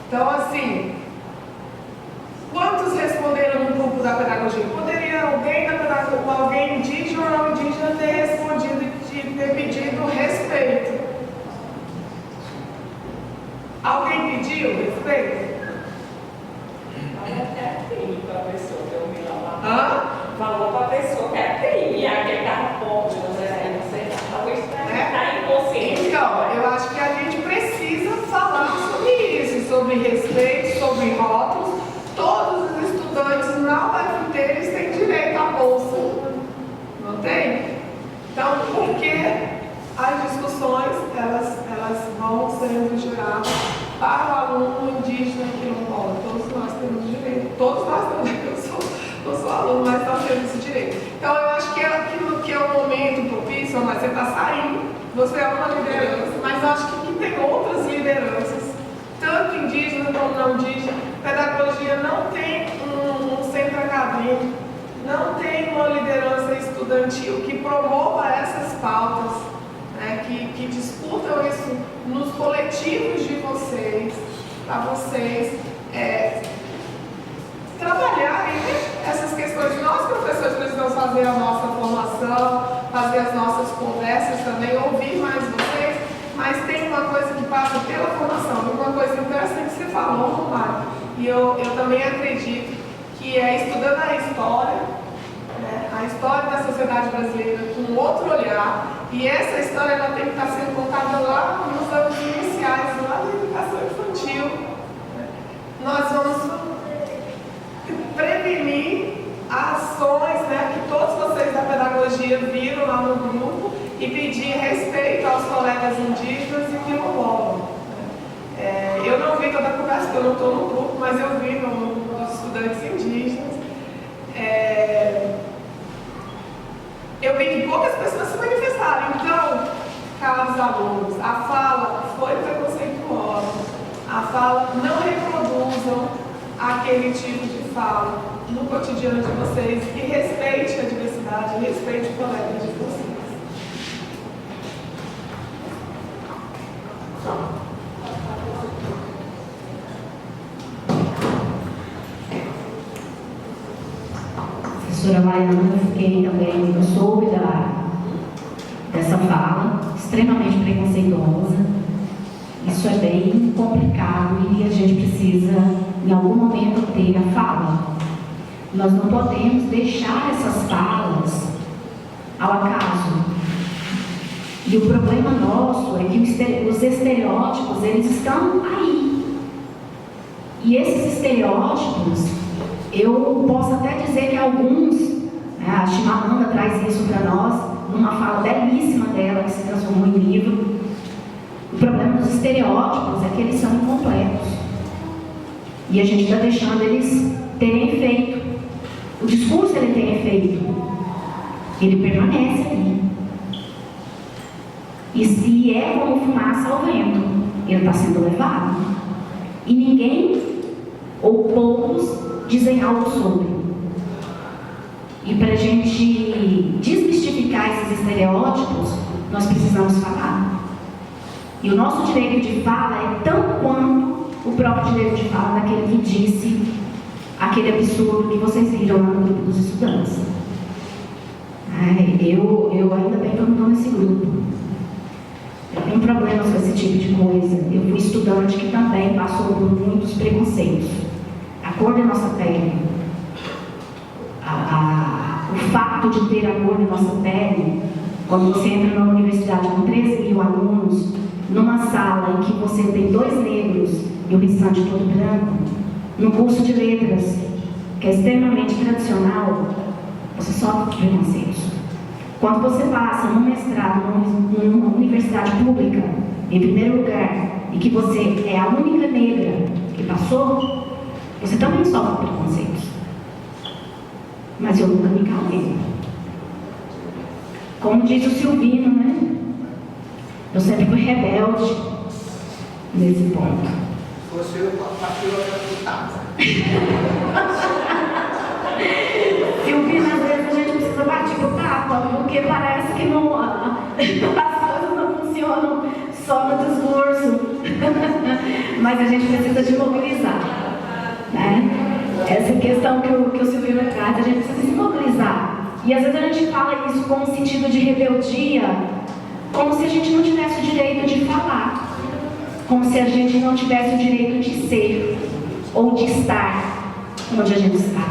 Então, assim, quantos responderam no grupo da pedagogia? Poderia alguém indígena ou não indígena ter respondido e ter pedido respeito? Alguém pediu respeito? Falou para a pessoa que é TI, aquele carro pobre, não sei, talvez está inconsciente. Então, eu acho que a gente precisa falar sobre isso, sobre respeito, sobre rótulos. Todos os estudantes na UFT eles têm direito à bolsa, não tem? Então, por que as discussões elas vão sendo geradas para o aluno indígena e quilombola? Todos nós temos direito, todos nós temos. Eu sou aluno, mas está tendo esse direito. Então, eu acho que aquilo que é um momento propício, mas você está saindo, você é uma liderança, mas eu acho que tem outras lideranças, tanto indígena como não indígena. Pedagogia não tem um centro acadêmico, não tem uma liderança estudantil que promova essas pautas, né, que discutam isso nos coletivos de vocês, para vocês trabalharem, né, essas questões. Nós, professores, precisamos fazer a nossa formação, fazer as nossas conversas também, ouvir mais vocês, mas tem uma coisa que passa pela formação, uma coisa interessante que você falou, Romário, e eu também acredito que é estudando a história, né, a história da sociedade brasileira com outro olhar, e essa história ela tem que estar sendo contada lá nos anos iniciais, lá na educação infantil. Né. Nós vamos prevenir ações, né, que todos vocês da pedagogia viram lá no grupo e pedir respeito aos colegas indígenas e quilombolas. Eu não vi toda a conversa, porque eu não estou no grupo, mas eu vi no grupo dos estudantes indígenas. Eu vi que poucas pessoas se manifestaram. Então, caros alunos, a fala foi preconceituosa, a fala não reproduzam aquele tipo de fala no cotidiano de vocês e respeite a diversidade, respeite o colega de vocês. Professora Laiana, eu fiquei também, eu soube dessa fala, extremamente preconceituosa. Isso é bem complicado e a gente precisa, em algum momento, ter a fala. Nós não podemos deixar essas falas ao acaso. E o problema nosso é que os estereótipos, eles estão aí. E esses estereótipos, eu posso até dizer que alguns, a Chimamanda traz isso para nós, numa fala belíssima dela, que se transformou em livro. O problema dos estereótipos é que eles são incompletos. E a gente está deixando eles terem efeito. O discurso ele tem efeito. Ele permanece ali. E se é como fumaça ao vento, ele está sendo levado. E ninguém, ou poucos, dizem algo sobre. E para a gente desmistificar esses estereótipos, nós precisamos falar. E o nosso direito de fala é tão quanto o próprio direito de fala daquele que disse aquele absurdo que vocês viram lá no grupo dos estudantes. Eu ainda bem que eu não estou nesse grupo. Eu tenho problemas com esse tipo de coisa. Eu fui estudante que também passou por muitos preconceitos. A cor da nossa pele, o fato de ter a cor da nossa pele, quando você entra numa universidade com 13.000 alunos, numa sala em que você tem 2 negros e o restante todo branco, no curso de letras, que é extremamente tradicional, você sofre preconceitos. Quando você passa num mestrado, numa universidade pública, em primeiro lugar, e que você é a única negra que passou, você também sofre preconceitos. Mas eu nunca me calei. Como diz o Silvino, né? Eu sempre fui rebelde nesse ponto. fosse eu, partiu a tapa. Silvina, às vezes a gente precisa bater o tapa, porque parece que não, as coisas não funcionam só no discurso. Mas a gente precisa de mobilizar, né? Essa questão que o Silvino traz, a gente precisa se mobilizar. E às vezes a gente fala isso com um sentido de rebeldia, como se a gente não tivesse o direito de falar, como se a gente não tivesse o direito de ser ou de estar onde a gente está.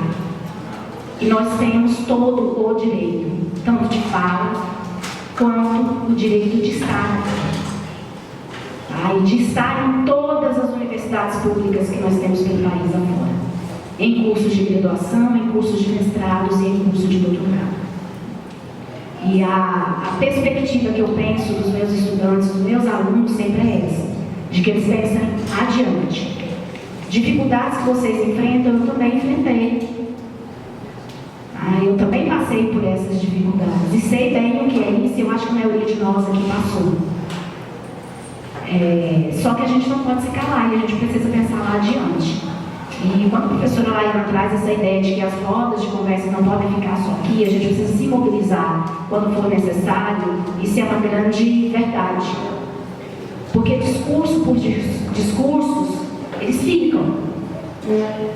E nós temos todo o direito, tanto de fala, quanto o direito de estar. E de estar em todas as universidades públicas que nós temos pelo país afora. Em cursos de graduação, em cursos de mestrados e em cursos de doutorado. E a perspectiva que eu penso dos meus estudantes, dos meus alunos, sempre é essa, de que eles pensem adiante. Dificuldades que vocês enfrentam, eu também enfrentei. Eu também passei por essas dificuldades e sei bem o que é isso, eu acho que a maioria de nós aqui passou. Só que a gente não pode se calar e a gente precisa pensar lá adiante. E quando a professora Laíra traz essa ideia de que as rodas de conversa não podem ficar só aqui, a gente precisa se mobilizar quando for necessário, isso é uma grande verdade. Porque discurso por discursos, eles ficam.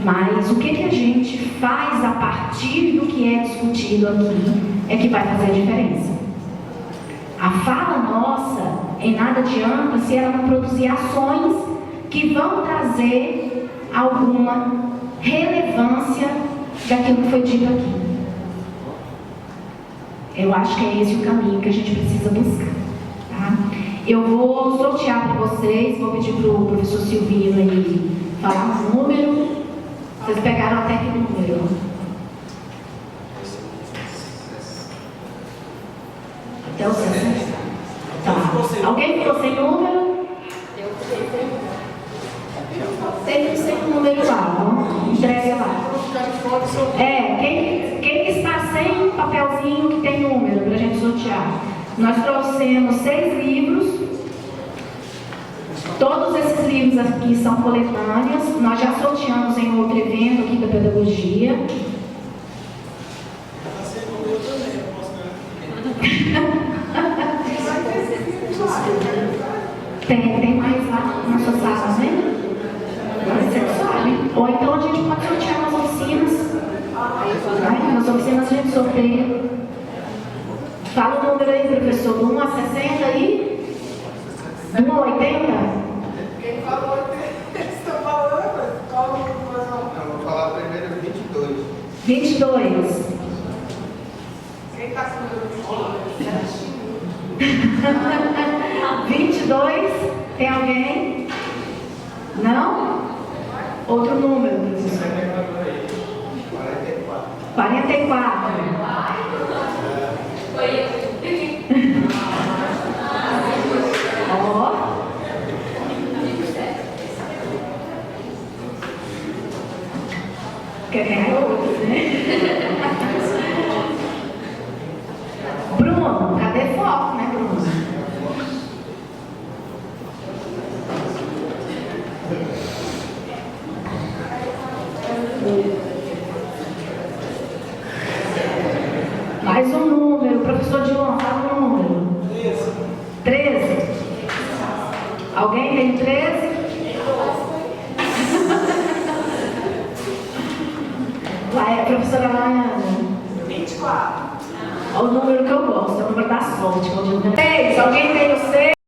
Mas o que a gente faz a partir do que é discutido aqui é que vai fazer a diferença. A fala nossa em nada adianta se ela não produzir ações que vão trazer alguma relevância daquilo que foi dito aqui. Eu acho que é esse o caminho que a gente precisa buscar. Tá? Eu vou sortear para vocês, vou pedir para o professor Silvino aí falar um número. Vocês pegaram até que número? Até o 60. Tá. Alguém ficou sem número? Tem um número lá, vamos entrega lá. Quem está sem papelzinho que tem número para a gente sortear? Nós trouxemos 6 livros. Todos esses livros aqui são coletâneas. Nós já sorteamos em outro evento aqui da pedagogia. Tem mais lá na sua sala, né? Você sabe. Ou então a gente pode sortear nas oficinas. Nas oficinas a gente sorteia. Fala o número aí, professor. Do 1 a 60 aí? Do 1 a 80? Quem falou 80? Eles estão falando? Qual o número? Eu vou falar primeiro 22. 22. Quem está com o número 22? Tem alguém? Não? Outro número, professor. 44. 44. Ó. Quer ganhar outro, né? Bruno, cadê foco, né, Bruno? Mais um número, professor Dilon, fala um número. 13. Alguém tem 13? Lá é a professora Laiana. 24. Olha o número que eu gosto, é o número da sorte. 6. Alguém tem o 6?